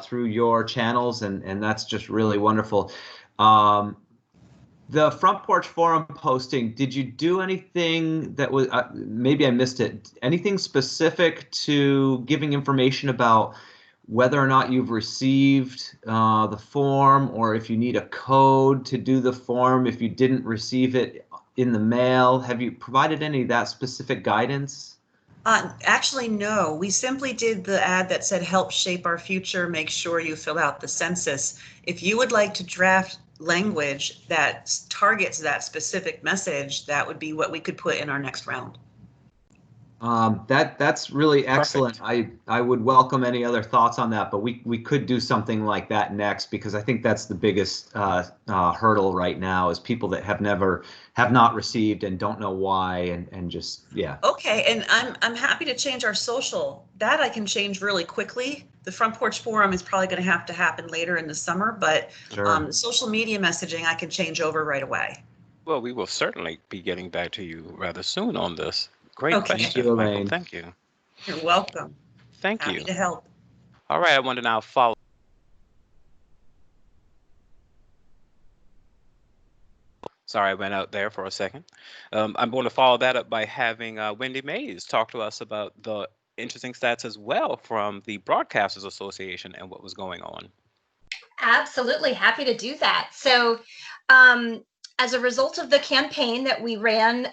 through your channels, and that's just really wonderful. The Front Porch Forum posting, did you do anything that was, maybe I missed it, anything specific to giving information about whether or not you've received the form, or if you need a code to do the form if you didn't receive it in the mail? Have you provided any of that specific guidance? Actually, no. We simply did the ad that said, help shape our future, make sure you fill out the census. If you would like to draft language that targets that specific message, that would be what we could put in our next round. That's really excellent. Perfect. I would welcome any other thoughts on that, but we could do something like that next, because I think that's the biggest hurdle right now, is people that have not received and don't know why, and just, yeah. Okay, and I'm happy to change our social. That I can change really quickly. The Front Porch Forum is probably going to have to happen later in the summer, but sure. Social media messaging I can change over right away. Well, we will certainly be getting back to you rather soon on this. Great Okay. question, Thank you, Michael. Elaine. Thank you. You're welcome. Thank you. Happy to help. All right, I want to now follow. Sorry, I went out there for a second. I'm going to follow that up by having Wendy Mays talk to us about the interesting stats as well from the Broadcasters Association and what was going on. Absolutely, happy to do that. So as a result of the campaign that we ran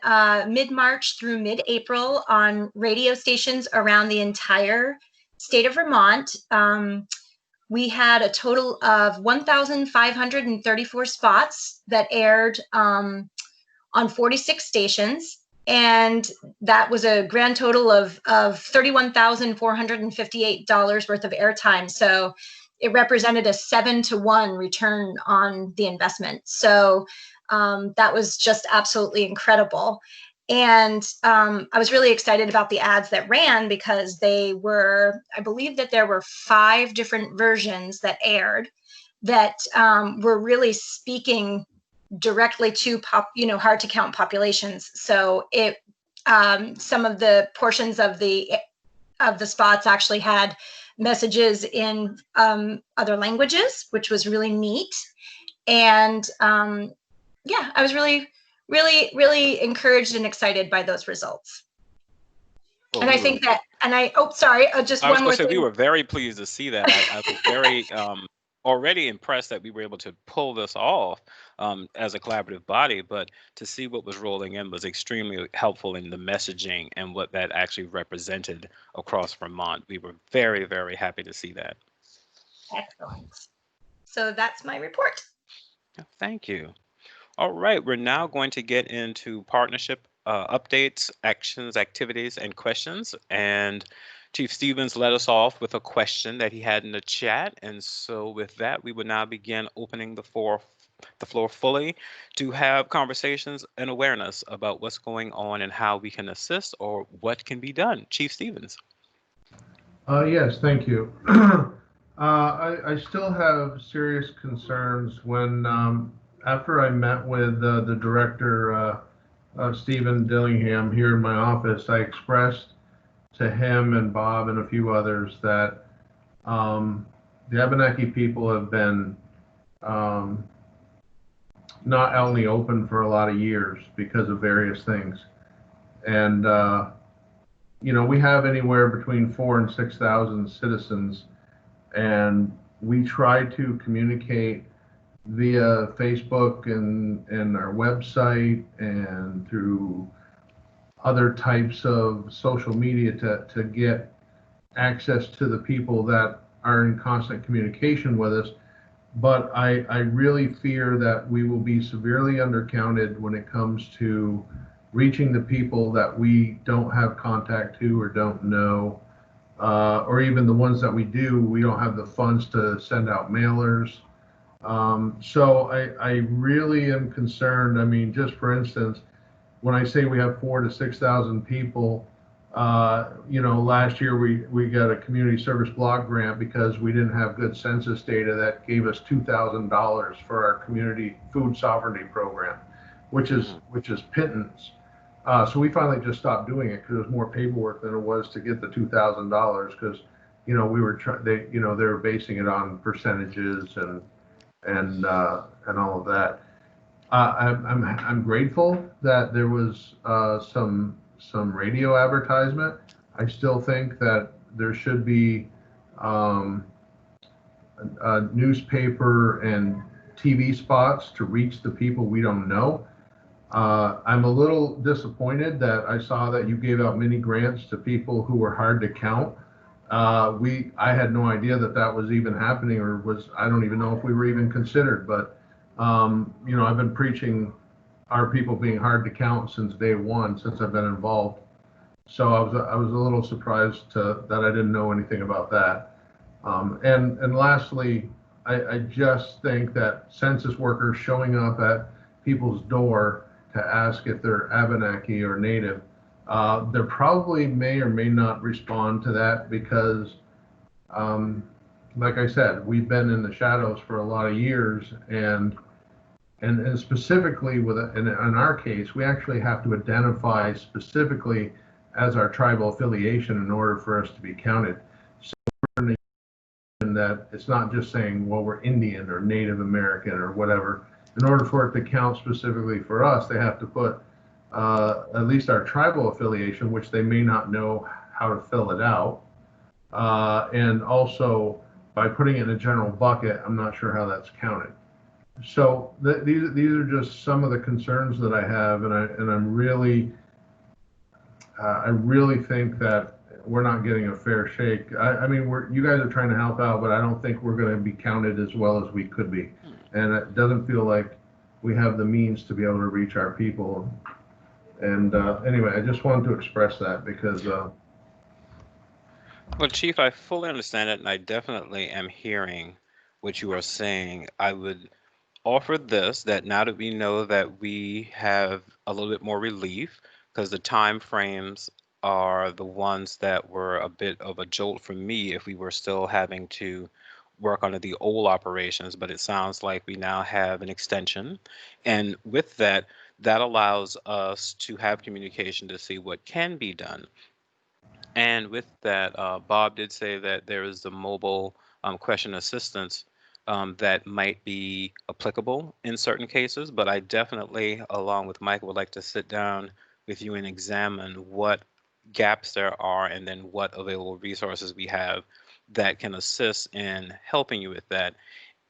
mid-March through mid-April on radio stations around the entire state of Vermont, we had a total of 1,534 spots that aired on 46 stations. And that was a grand total of $31,458 worth of airtime. So it represented a 7-to-1 return on the investment. So that was just absolutely incredible. And I was really excited about the ads that ran, because they were, I believe that there were 5 different versions that aired that were really speaking directly to hard to count populations. So it some of the portions of the of the spots actually had messages in other languages, which was really neat. And yeah, I was really, really, really encouraged and excited by those results. Well, And I think that, and I, oh, sorry, just I was one going more to say we thing. were very pleased to see that. I was very already impressed that we were able to pull this off as a collaborative body, but to see what was rolling in was extremely helpful in the messaging and what that actually represented across Vermont. We were very, very happy to see that. Excellent. So that's my report. Thank you. All right, we're now going to get into partnership updates, actions, activities, and questions. And Chief Stevens led us off with a question that he had in the chat. And so with that, we would now begin opening the floor fully to have conversations and awareness about what's going on and how we can assist or what can be done. Chief Stevens. Yes, thank you. I still have serious concerns when, after I met with the director, Stephen Dillingham, here in my office, I expressed to him and Bob and a few others that the Abenaki people have been not only open for a lot of years because of various things. And, you know, we have anywhere between 4,000 and 6,000 citizens, and we try to communicate via Facebook and our website and through other types of social media to get access to the people that are in constant communication with us. But I really fear that we will be severely undercounted when it comes to reaching the people that we don't have contact to or don't know, or even the ones that we do, we don't have the funds to send out mailers. So I really am concerned. I mean, just for instance, when I say we have 4,000 to 6,000 people, you know, last year we got a community service block grant because we didn't have good census data that gave us $2,000 for our community food sovereignty program, which is pittance. So we finally just stopped doing it because it was more paperwork than it was to get the $2,000, because, you know, we were they were basing it on percentages and all of that. I'm grateful that there was some radio advertisement. I still think that there should be a newspaper and TV spots to reach the people we don't know. I'm a little disappointed that I saw that you gave out mini grants to people who were hard to count. I had no idea that was even happening, or I don't even know if we were even considered, but you know, I've been preaching our people being hard to count since day one, since I've been involved. So I was a little surprised that I didn't know anything about that. And lastly, I just think that census workers showing up at people's door to ask if they're Abenaki or Native, they probably may or may not respond to that because, like I said, we've been in the shadows for a lot of years, and specifically in our case, we actually have to identify specifically as our tribal affiliation in order for us to be counted. So that it's not just saying, well, we're Indian or Native American or whatever. In order for it to count specifically for us, they have to put at least our tribal affiliation, which they may not know how to fill it out. And also, by putting it in a general bucket, I'm not sure how that's counted. So these are just some of the concerns that I have, and I'm really, I really think that we're not getting a fair shake. I mean, you guys are trying to help out, but I don't think we're going to be counted as well as we could be, and it doesn't feel like we have the means to be able to reach our people. And anyway, I just wanted to express that because. Well, Chief, I fully understand it, and I definitely am hearing what you are saying. I would offer this, that now that we know that we have a little bit more relief, because the time frames are the ones that were a bit of a jolt for me if we were still having to work under the old operations, but it sounds like we now have an extension. And with that, that allows us to have communication to see what can be done. And with that, Bob did say that there is the mobile question assistance that might be applicable in certain cases, but I definitely, along with Mike, would like to sit down with you and examine what gaps there are and then what available resources we have that can assist in helping you with that.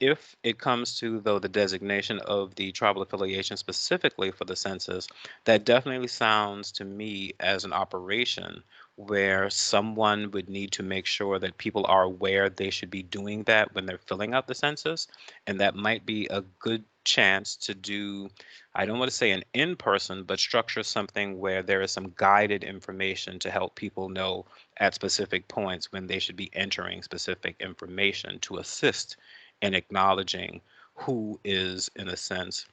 If it comes to, though, the designation of the tribal affiliation specifically for the census, that definitely sounds to me as an operation where someone would need to make sure that people are aware they should be doing that when they're filling out the census. And that might be a good chance to do, I don't want to say an in-person, but structure something where there is some guided information to help people know at specific points when they should be entering specific information to assist in acknowledging who is, in a sense,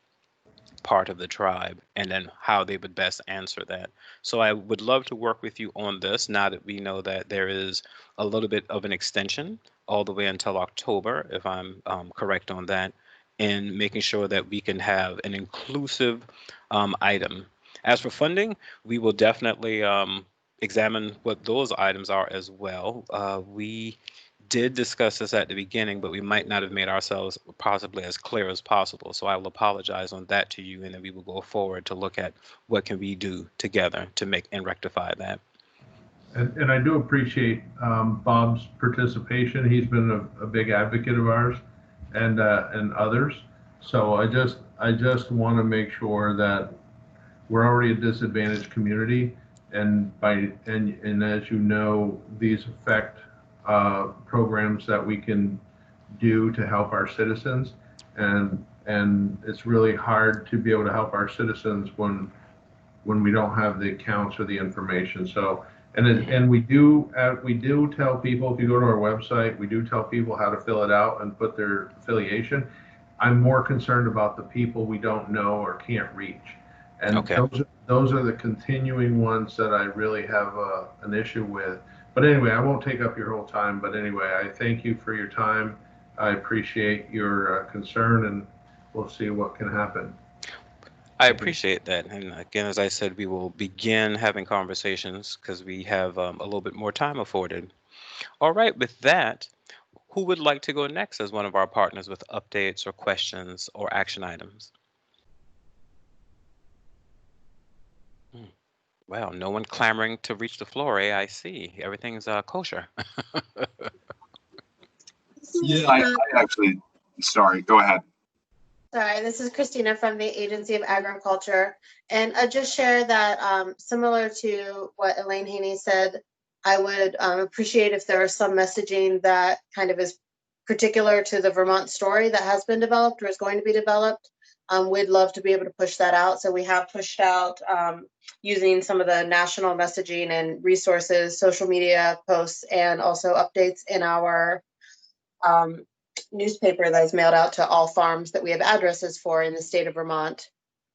part of the tribe, and then how they would best answer that. So I would love to work with you on this now that we know that there is a little bit of an extension all the way until October, if I'm correct on that, in making sure that we can have an inclusive item. As for funding, we will definitely examine what those items are as well. We did discuss this at the beginning, but we might not have made ourselves possibly as clear as possible. So I will apologize on that to you, and then we will go forward to look at what can we do together to make and rectify that. And I do appreciate Bob's participation. He's been a big advocate of ours and others. So I just want to make sure that we're already a disadvantaged community, and as you know, these affect programs that we can do to help our citizens, and it's really hard to be able to help our citizens when we don't have the accounts or the information. So and we do tell people, if you go to our website, we do tell people how to fill it out and put their affiliation. I'm more concerned about the people we don't know or can't reach, and okay. those are the continuing ones that I really have an issue with. But anyway, I won't take up your whole time. But anyway, I thank you for your time. I appreciate your concern, and we'll see what can happen. I appreciate that. And again, as I said, we will begin having conversations because we have a little bit more time afforded. All right, with that, who would like to go next as one of our partners with updates or questions or action items? Well, no one clamoring to reach the floor, I see. Everything's kosher. Yeah, I actually, sorry, go ahead. Sorry, this is Christina from the Agency of Agriculture. And I just share that similar to what Elaine Haney said, I would appreciate if there was some messaging that kind of is particular to the Vermont story that has been developed or is going to be developed. We'd love to be able to push that out. So we have pushed out using some of the national messaging and resources, social media posts, and also updates in our newspaper that is mailed out to all farms that we have addresses for in the state of Vermont,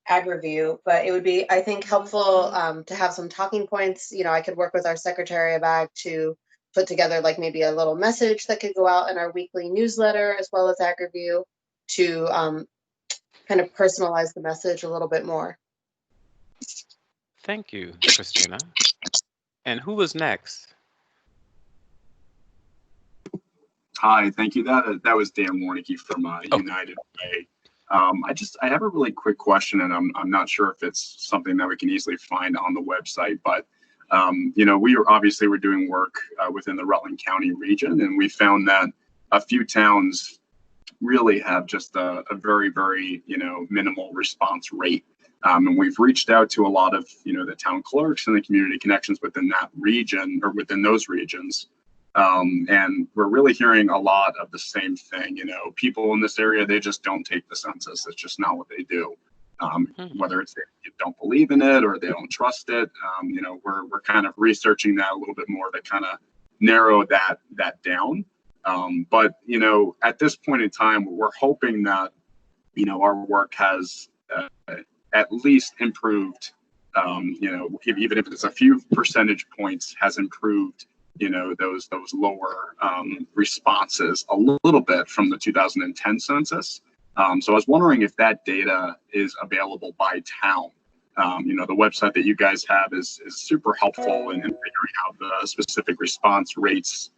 Ag Review. But it would be, I think, helpful to have some talking points. You know, I could work with our Secretary of Ag to put together like maybe a little message that could go out in our weekly newsletter as well as Ag Review to kind of personalize the message a little bit more. Thank you, Christina. And who was next? Hi, thank you. That was Dan Warnicki from United Way. I have a really quick question, and I'm not sure if it's something that we can easily find on the website, but you know, we're doing work within the Rutland County region, and we found that a few towns really have just a very, very, you know, minimal response rate. And we've reached out to a lot of, you know, the town clerks and the community connections within that region or within those regions. And we're really hearing a lot of the same thing. You know, people in this area, they just don't take the census. It's just not what they do. Whether it's they don't believe in it or they don't trust it. You know, we're kind of researching that a little bit more to kind of narrow that down. But, you know, at this point in time, we're hoping that, you know, our work has at least improved, you know, even if it's a few percentage points has improved, you know, those lower responses a little bit from the 2010 census. So I was wondering if that data is available by town. The website that you guys have is super helpful in figuring out the specific response rates,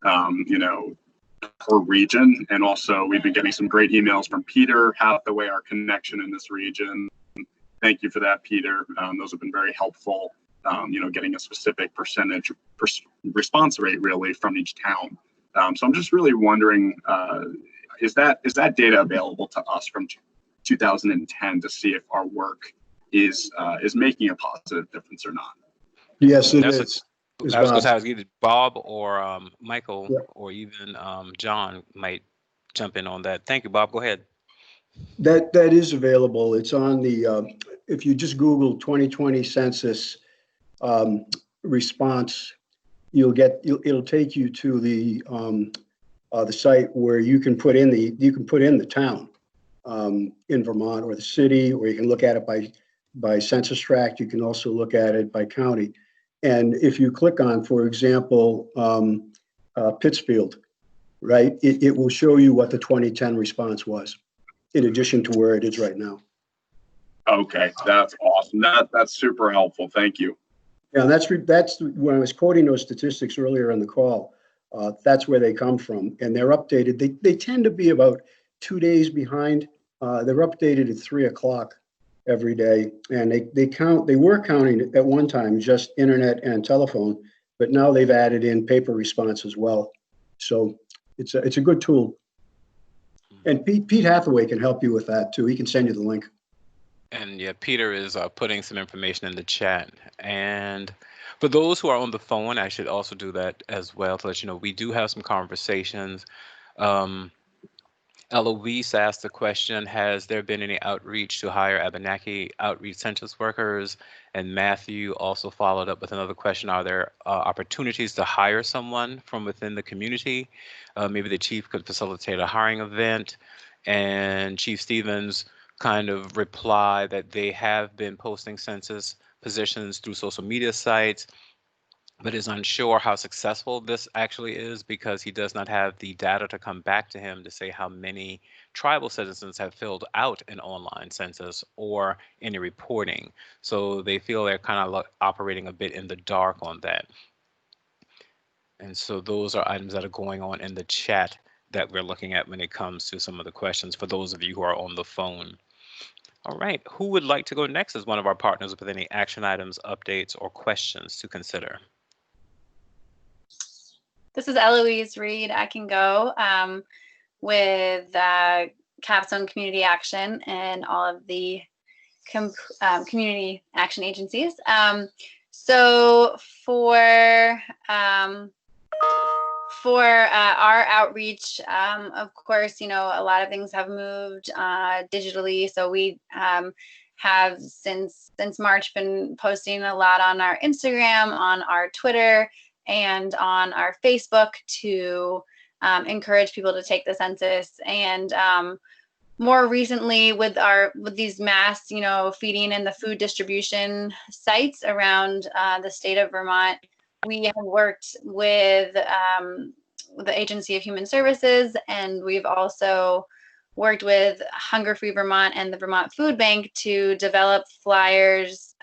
per region. And also, we've been getting some great emails from Peter Hathaway, our connection in this region. Thank you for that, Peter. Those have been very helpful. Getting a specific percentage response rate really from each town. So I'm just really wondering, is that data available to us from 2010 to see if our work is making a positive difference or not? Yes, it is. I was going to say either Bob or Michael or even John might jump in on that. Thank you, Bob. Go ahead. That is available. It's on the if you just Google 2020 census response, it'll take you to the site where you can put in the town in Vermont or the city, or you can look at it by census tract. You can also look at it by county. And if you click on, for example, Pittsfield, right, it will show you what the 2010 response was, in addition to where it is right now. Okay, that's awesome. That's super helpful. Thank you. Yeah, that's when I was quoting those statistics earlier in the call. That's where they come from, and they're updated. They tend to be about 2 days behind. They're updated at 3 o'clock every day, and they were counting at one time just internet and telephone, but now they've added in paper response as well. So it's a good tool. And Pete Hathaway can help you with that too. He can send you the link. And yeah, Peter is putting some information in the chat. And for those who are on the phone, I should also do that as well to let you know we do have some conversations. Eloise asked the question, has there been any outreach to hire Abenaki outreach census workers? And Matthew also followed up with another question, are there opportunities to hire someone from within the community? Maybe the chief could facilitate a hiring event. And Chief Stevens kind of replied that they have been posting census positions through social media sites, but is unsure how successful this actually is because he does not have the data to come back to him to say how many tribal citizens have filled out an online census or any reporting. So they feel they're kind of operating a bit in the dark on that. And so those are items that are going on in the chat that we're looking at when it comes to some of the questions for those of you who are on the phone. All right, who would like to go next as one of our partners with any action items, updates, or questions to consider? This is Eloise Reed. I can go with Capstone Community Action and all of the community action agencies. So for our outreach, of course, a lot of things have moved digitally. So we have since March been posting a lot on our Instagram, on our Twitter, and on our Facebook to encourage people to take the census. And more recently with these mass, feeding and the food distribution sites around the state of Vermont, we have worked with the Agency of Human Services, and we've also worked with Hunger Free Vermont and the Vermont Food Bank to develop flyers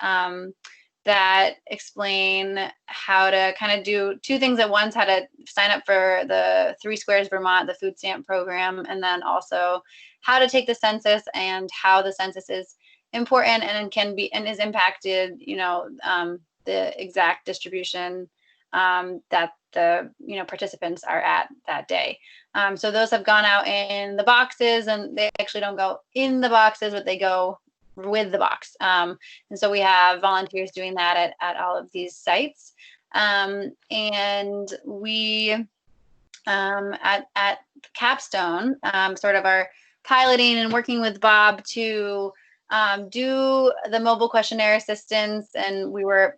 that explain how to kind of do two things at once, how to sign up for the 3 Squares Vermont, the food stamp program, and then also how to take the census and how the census is important and can be and is impacted, the exact distribution that the participants are at that day. So those have gone out in the boxes, and they actually don't go in the boxes, but they go with the box. And so we have volunteers doing that at all of these sites. And we at Capstone sort of are piloting and working with Bob to do the mobile questionnaire assistance, and we were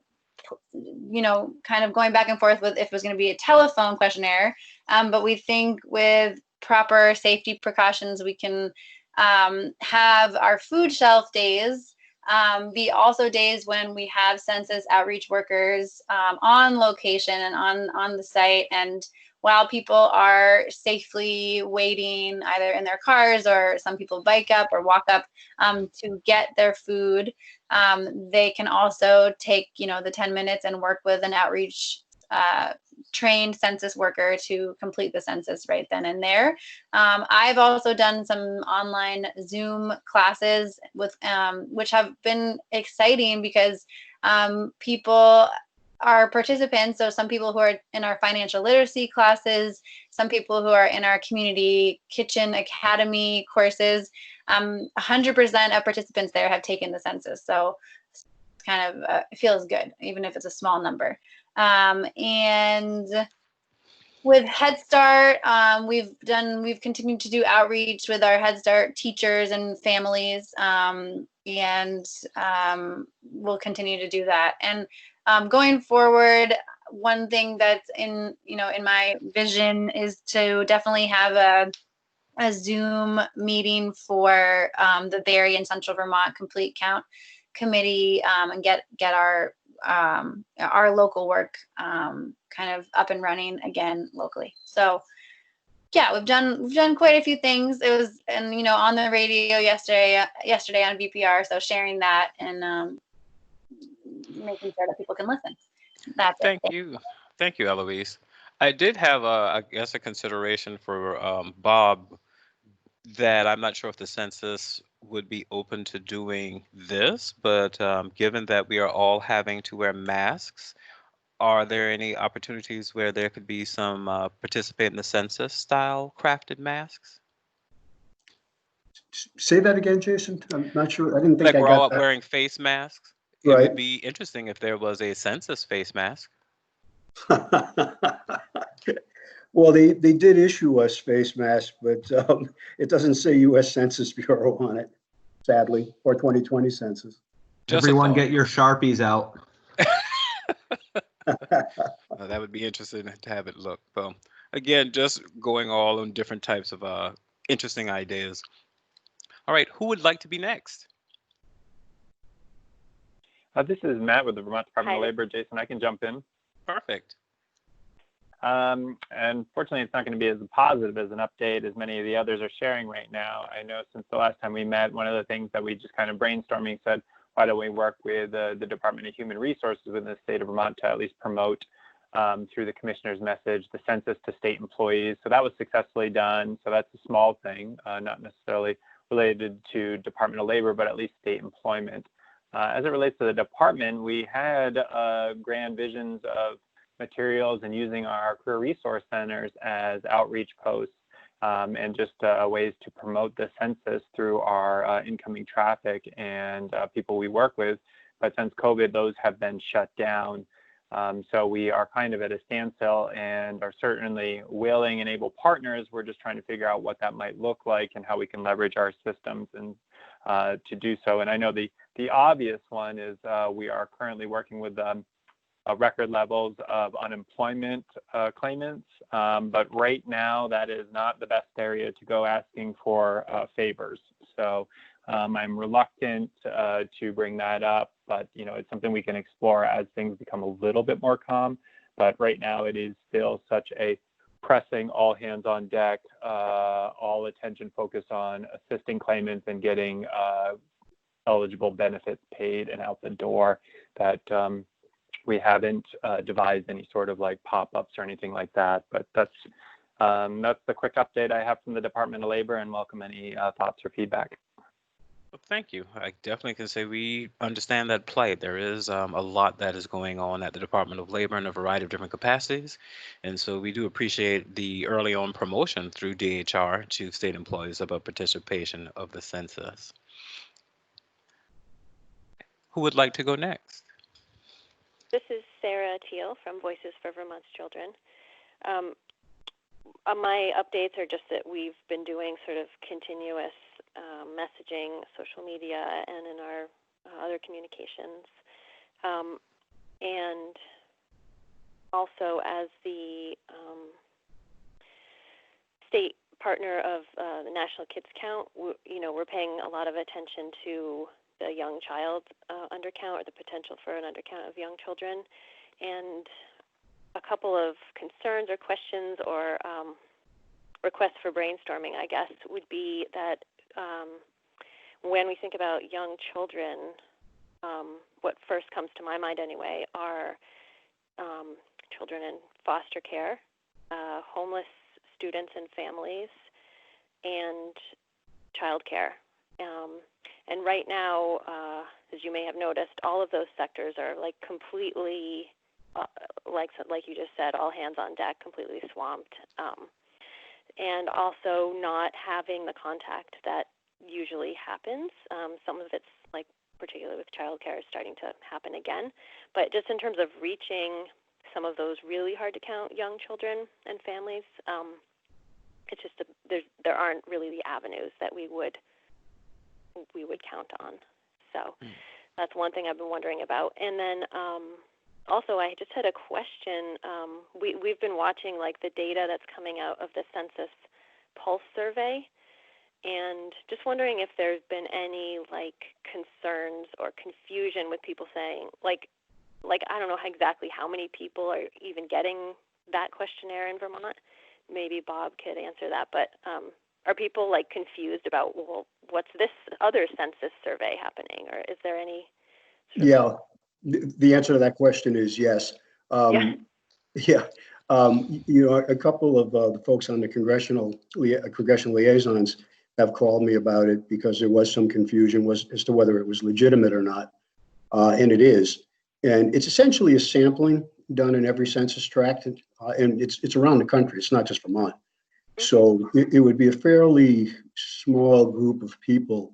kind of going back and forth with if it was going to be a telephone questionnaire, but we think with proper safety precautions we can have our food shelf days be also days when we have census outreach workers on location and on the site, and while people are safely waiting either in their cars, or some people bike up or walk up to get their food, they can also take, the 10 minutes and work with an outreach trained census worker to complete the census right then and there. I've also done some online Zoom classes with which have been exciting because people are participants. So some people who are in our financial literacy classes, some people who are in our community kitchen academy courses, 100% of participants there have taken the census. So it's kind of it feels good, even if it's a small number. And with Head Start, we've continued to do outreach with our Head Start teachers and families, and we'll continue to do that. And going forward, one thing that's in my vision is to definitely have a Zoom meeting for the Barrie and Central Vermont Complete Count Committee, and get our local work kind of up and running again locally. So yeah, we've done quite a few things. It was, and on the radio yesterday on VPR, so sharing that and making sure that people can listen. That's it. Thank you, Eloise. I did have I guess a consideration for Bob, that I'm not sure if the census would be open to doing this, but given that we are all having to wear masks, are there any opportunities where there could be some participate in the census style crafted masks? Say that again, Jason. I'm not sure. I didn't think Like I we're got all that. wearing face masks. It Right. would be interesting if there was a census face mask. Well, they did issue us face masks, but it doesn't say U.S. Census Bureau on it, sadly, or 2020 census. Everyone get your Sharpies out. That would be interesting to have it look. But again, just going all on different types of interesting ideas. All right, who would like to be next? This is Matt with the Vermont Department of Labor. Jason, I can jump in. Perfect. And fortunately, it's not going to be as positive as an update as many of the others are sharing right now. I know since the last time we met, one of the things that we just kind of brainstorming said, why don't we work with the Department of Human Resources within the state of Vermont to at least promote through the commissioner's message the census to state employees. So that was successfully done. So that's a small thing, not necessarily related to Department of Labor, but at least state employment. As it relates to the department, we had grand visions of materials and using our career resource centers as outreach posts and just ways to promote the census through our incoming traffic and people we work with. But since COVID, those have been shut down. So we are kind of at a standstill and are certainly willing and able partners. We're just trying to figure out what that might look like and how we can leverage our systems and to do so. And I know the obvious one is we are currently working with record levels of unemployment claimants, but right now that is not the best area to go asking for favors. So I'm reluctant to bring that up, but it's something we can explore as things become a little bit more calm. But right now it is still such a pressing, all hands on deck, all attention focused on assisting claimants and getting eligible benefits paid and out the door that we haven't devised any sort of like pop-ups or anything like that. But that's the quick update I have from the Department of Labor, and welcome any thoughts or feedback. Well, thank you. I definitely can say we understand that plight. There is a lot that is going on at the Department of Labor in a variety of different capacities. And so we do appreciate the early on promotion through DHR to state employees about participation of the census. Who would like to go next? This is Sarah Teal from Voices for Vermont's Children. My updates are just that we've been doing sort of continuous messaging, social media, and in our other communications. And also as the state partner of the National Kids Count, we're paying a lot of attention to the young child undercount or the potential for an undercount of young children. And a couple of concerns or questions or requests for brainstorming, I guess, would be that when we think about young children, what first comes to my mind anyway are children in foster care, homeless students and families, and childcare. And right now, as you may have noticed, all of those sectors are like completely, like you just said, all hands on deck, completely swamped. And also not having the contact that usually happens. Some of it's like, particularly with childcare, is starting to happen again. But just in terms of reaching some of those really hard to count young children and families, it's just there aren't really the avenues that we would count on. So that's one thing I've been wondering about. And then also, I just had a question. We've been watching like the data that's coming out of the Census Pulse survey, and just wondering if there's been any like concerns or confusion with people saying like I don't know exactly how many people are even getting that questionnaire in Vermont. Maybe Bob could answer that, but are people like confused about, well, what's this other census survey happening, or is there any? Yeah, the answer to that question is yes. Yeah. A couple of the folks on the congressional liaisons have called me about it because there was some confusion as to whether it was legitimate or not, and it is. And it's essentially a sampling done in every census tract, and it's around the country. It's not just Vermont. So it would be a fairly small group of people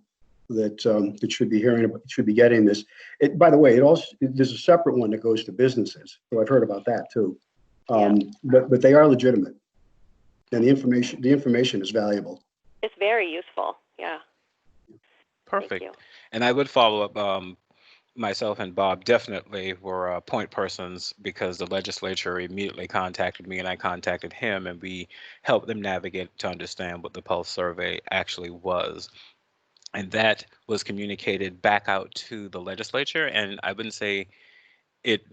that should be getting this. By the way, there's a separate one that goes to businesses. So I've heard about that too. But they are legitimate, and the information is valuable. It's very useful. Yeah. Perfect. And I would follow up. Myself and Bob definitely were point persons because the legislature immediately contacted me and I contacted him, and we helped them navigate to understand what the Pulse survey actually was. And that was communicated back out to the legislature, and I wouldn't say it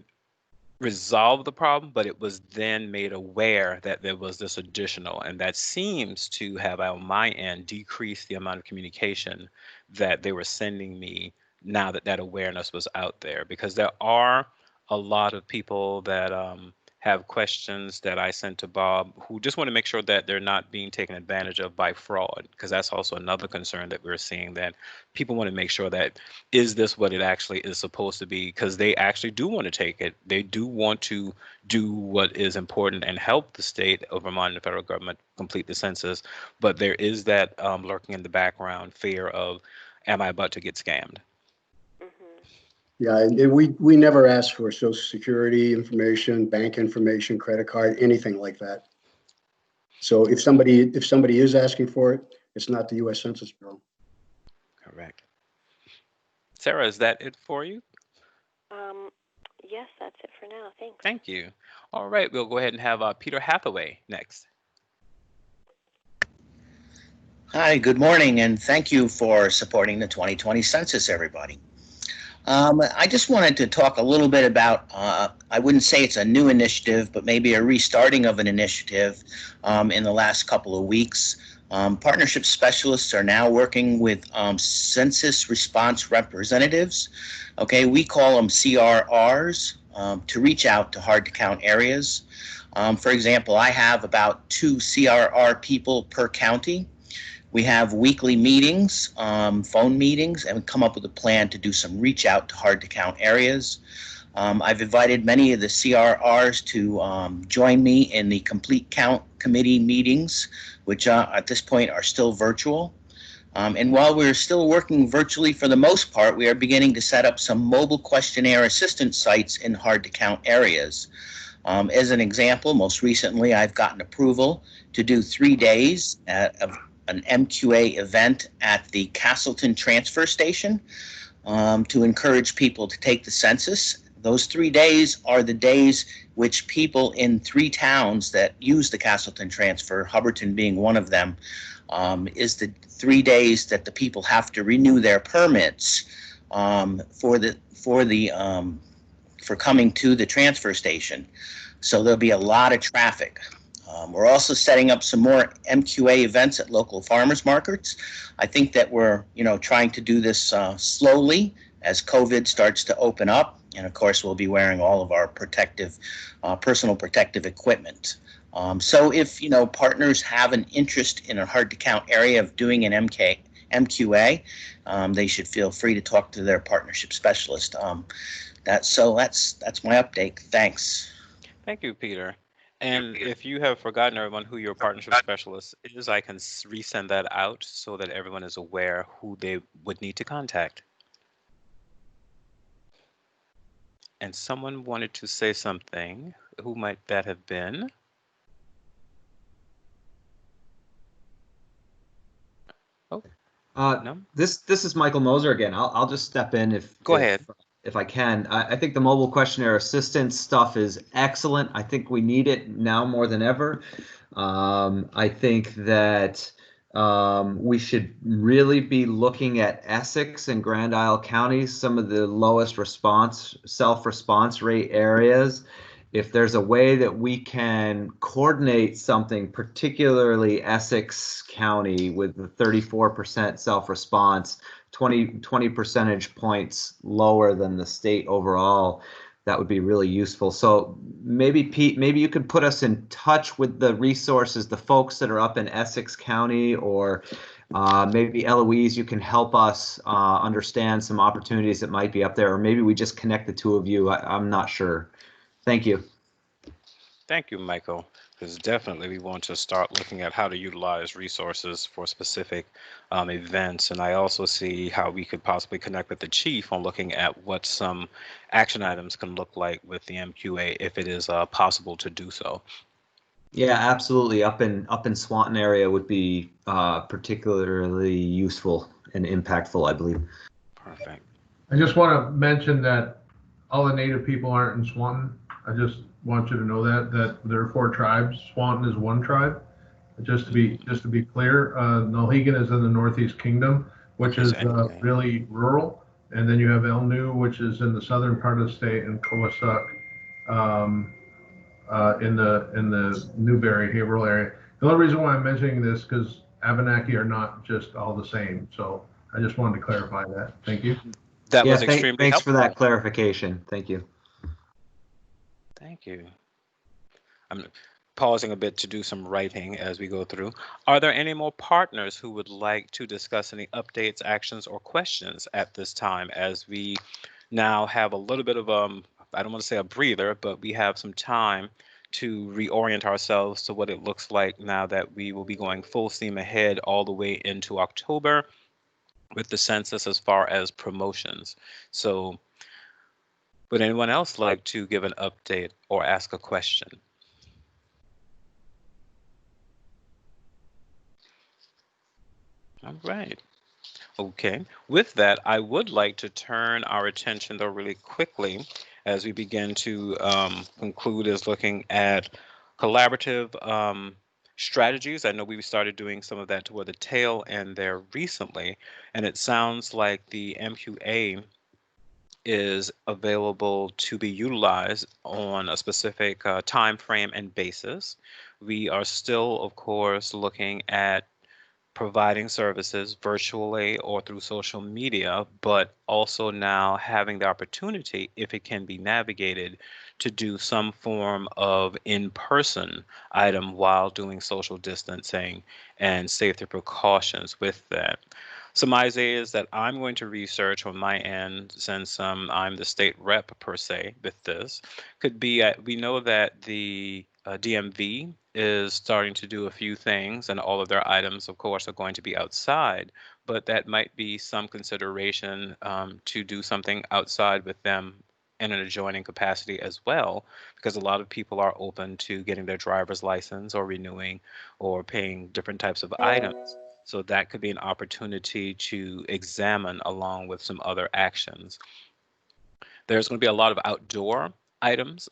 resolved the problem, but it was then made aware that there was this additional, and that seems to have on my end decreased the amount of communication that they were sending me now that awareness was out there, because there are a lot of people that have questions that I sent to Bob who just want to make sure that they're not being taken advantage of by fraud, because that's also another concern that we're seeing, that people want to make sure that is this what it actually is supposed to be, because they actually do want to take it. They do want to do what is important and help the state of Vermont and the federal government complete the census, but there is that lurking in the background fear of, am I about to get scammed? Yeah, and we never ask for Social Security information, bank information, credit card, anything like that. So if somebody is asking for it, it's not the U.S. Census Bureau. Correct. Sarah, is that it for you? Yes, that's it for now. Thanks. Thank you. All right, we'll go ahead and have Peter Hathaway next. Hi, good morning, and thank you for supporting the 2020 census, everybody. I just wanted to talk a little bit about, I wouldn't say it's a new initiative, but maybe a restarting of an initiative in the last couple of weeks. Partnership specialists are now working with census response representatives. Okay, we call them CRRs, to reach out to hard to count areas. For example, I have about 2 CRR people per county. We have weekly meetings, phone meetings, and we come up with a plan to do some reach out to hard to count areas. I've invited many of the CRRs to join me in the Complete Count Committee meetings, which at this point are still virtual. And while we're still working virtually for the most part, we are beginning to set up some mobile questionnaire assistance sites in hard to count areas. As an example, most recently I've gotten approval to do 3 days of an MQA event at the Castleton Transfer Station to encourage people to take the census. Those 3 days are the days which people in 3 towns that use the Castleton Transfer, Hubbardton being one of them, is the 3 days that the people have to renew their permits for the for coming to the transfer station. So there'll be a lot of traffic. We're also setting up some more MQA events at local farmers markets. I think that we're, trying to do this slowly as COVID starts to open up. And of course, we'll be wearing all of our personal protective equipment. So if, partners have an interest in a hard to count area of doing an MQA, they should feel free to talk to their partnership specialist. That's my update. Thanks. Thank you, Peter. And if you have forgotten, everyone, who your partnership specialist is, I can resend that out so that everyone is aware who they would need to contact. And someone wanted to say something. Who might that have been? Oh, no. This is Michael Moser again. I'll just step in if I can. I think the mobile questionnaire assistance stuff is excellent. I think we need it now more than ever. I think that we should really be looking at Essex and Grand Isle counties, some of the lowest self-response rate areas. If there's a way that we can coordinate something, particularly Essex County with the 34% self-response, 20 percentage points lower than the state overall, that would be really useful. So maybe Pete, maybe you could put us in touch with the resources, the folks that are up in Essex County, or maybe Eloise, you can help us understand some opportunities that might be up there, or maybe we just connect the two of you. I'm not sure. Thank you. Thank you, Michael. Because definitely we want to start looking at how to utilize resources for specific events. And I also see how we could possibly connect with the chief on looking at what some action items can look like with the MQA if it is possible to do so. Yeah, absolutely. Up in Swanton area would be particularly useful and impactful, I believe. Perfect. I just want to mention that all the Native people aren't in Swanton. I just want you to know that there are 4 tribes. Swanton is 1 tribe. Just to be clear, Nulhegan is in the Northeast Kingdom, which is really rural, and then you have Elnu, which is in the southern part of the state, and Cowassuk in the Newberry rural area. The only reason why I'm mentioning this because Abenaki are not just all the same. So I just wanted to clarify that. Thank you. That was extremely thanks helpful. for that clarification. Thank you. Thank you. I'm pausing a bit to do some writing as we go through. Are there any more partners who would like to discuss any updates, actions, or questions at this time as we now have a little bit of, I don't want to say a breather, but we have some time to reorient ourselves to what it looks like now that we will be going full steam ahead all the way into October with the census as far as promotions. So would anyone else like to give an update or ask a question? All right. Okay. With that, I would like to turn our attention, though, really quickly as we begin to conclude is looking at collaborative strategies. I know we started doing some of that toward the tail end there recently, and it sounds like the MQA is available to be utilized on a specific time frame and basis. We are still, of course, looking at providing services virtually or through social media, but also now having the opportunity, if it can be navigated, to do some form of in-person item while doing social distancing and safety precautions with that. Some ideas that I'm going to research on my end, since I'm the state rep per se with this, could be, we know that the DMV is starting to do a few things, and all of their items, of course, are going to be outside, but that might be some consideration to do something outside with them in an adjoining capacity as well, because a lot of people are open to getting their driver's license or renewing or paying different types of items. So that could be an opportunity to examine along with some other actions. There's going to be a lot of outdoor items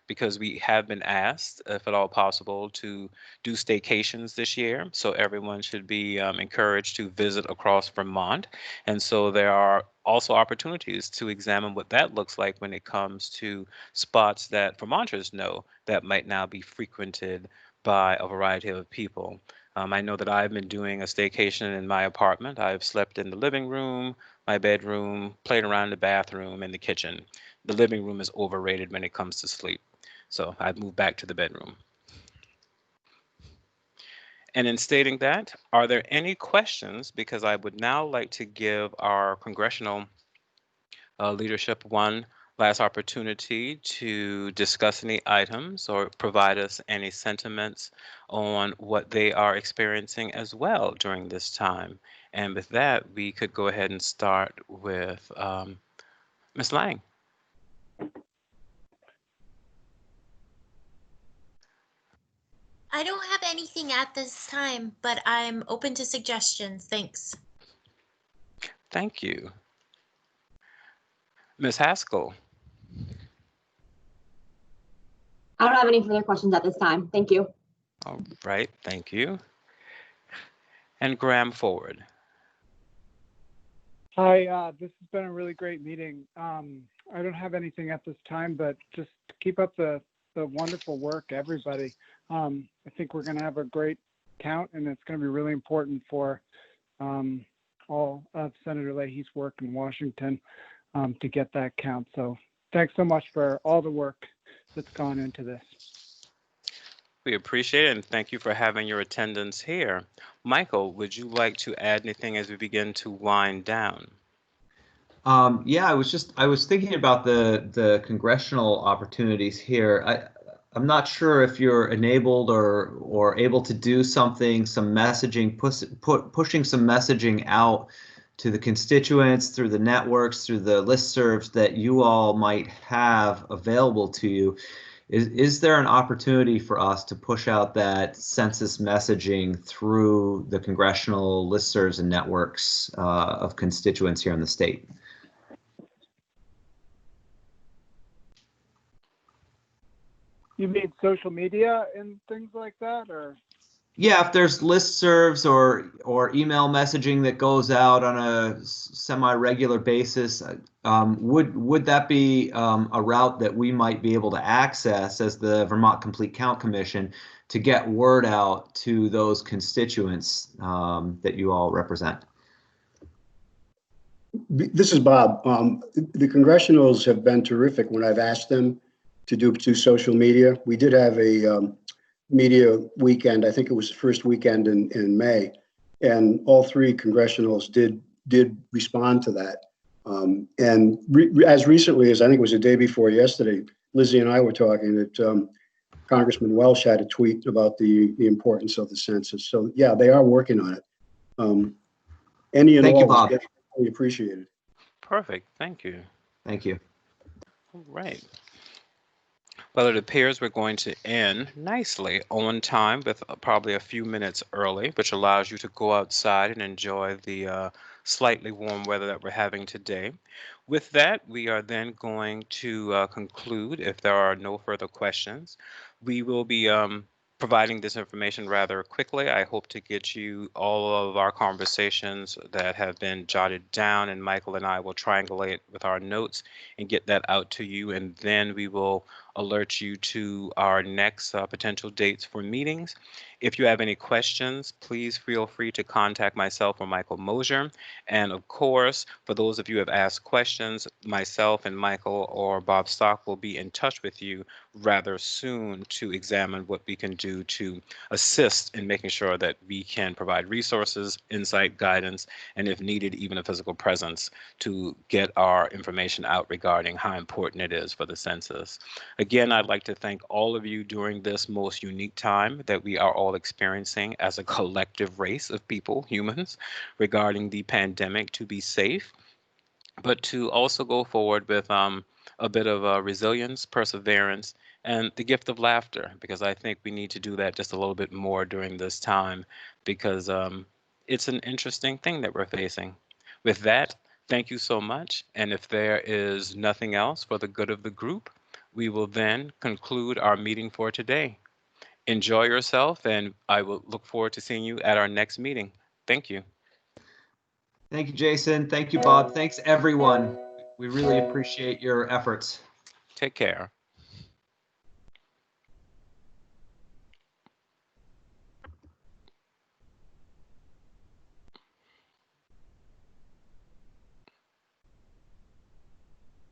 because we have been asked, if at all possible, to do staycations this year. So everyone should be encouraged to visit across Vermont. And so there are also opportunities to examine what that looks like when it comes to spots that Vermonters know that might now be frequented by a variety of people. I know that I've been doing a staycation in my apartment. I've slept in the living room, my bedroom, played around in the bathroom, and the kitchen. The living room is overrated when it comes to sleep. So I've moved back to the bedroom. And in stating that, are there any questions? Because I would now like to give our congressional leadership one last opportunity to discuss any items or provide us any sentiments on what they are experiencing as well during this time. And with that, we could go ahead and start with Ms. Lang. I don't have anything at this time, but I'm open to suggestions. Thanks. Thank you. Ms. Haskell. I don't have any further questions at this time. Thank you. All right, thank you. And Graham Forward. Hi, this has been a really great meeting. I don't have anything at this time, but just keep up the wonderful work, everybody. I think we're going to have a great count, and it's going to be really important for all of Senator Leahy's work in Washington to get that count. So thanks so much for all the work that's gone into this. We appreciate it, and thank you for having your attendance here. Michael, would you like to add anything as we begin to wind down? Yeah, I was thinking about the congressional opportunities here. I'm not sure if you're enabled or able to do something, some messaging, pushing some messaging out to the constituents through the networks, through the listservs that you all might have available to you. Is there an opportunity for us to push out that census messaging through the congressional listservs and networks of constituents here in the state? You mean social media and things like that, or? Yeah, if there's listservs or email messaging that goes out on a semi-regular basis, would that be a route that we might be able to access as the Vermont Complete Count Commission to get word out to those constituents that you all represent? This is Bob. The congressionals have been terrific when I've asked them to do social media. We did have a media weekend. I think it was the first weekend in May, and all three congressionals did respond to that. As recently as I think it was the day before yesterday, Lizzie and I were talking that Congressman Welsh had a tweet about the importance of the census. So yeah, they are working on it. Any and Thank all you, Bob. is definitely appreciated. Perfect. Thank you. Thank you. All right. Well, it appears we're going to end nicely on time with probably a few minutes early, which allows you to go outside and enjoy the slightly warm weather that we're having today. With that, we are then going to conclude if there are no further questions. We will be providing this information rather quickly. I hope to get you all of our conversations that have been jotted down, and Michael and I will triangulate with our notes and get that out to you, and then we will alert you to our next potential dates for meetings. If you have any questions, please feel free to contact myself or Michael Mosier. And of course, for those of you who have asked questions, myself and Michael or Bob Stock will be in touch with you rather soon to examine what we can do to assist in making sure that we can provide resources, insight, guidance, and if needed, even a physical presence to get our information out regarding how important it is for the census. Again, I'd like to thank all of you during this most unique time that we are all experiencing as a collective race of people, humans, regarding the pandemic, to be safe, but to also go forward with a bit of resilience, perseverance, and the gift of laughter, because I think we need to do that just a little bit more during this time, because it's an interesting thing that we're facing. With that, thank you so much. And if there is nothing else for the good of the group, we will then conclude our meeting for today. Enjoy yourself, and I will look forward to seeing you at our next meeting. Thank you. Thank you, Jason. Thank you, Bob. Thanks, everyone. We really appreciate your efforts. Take care.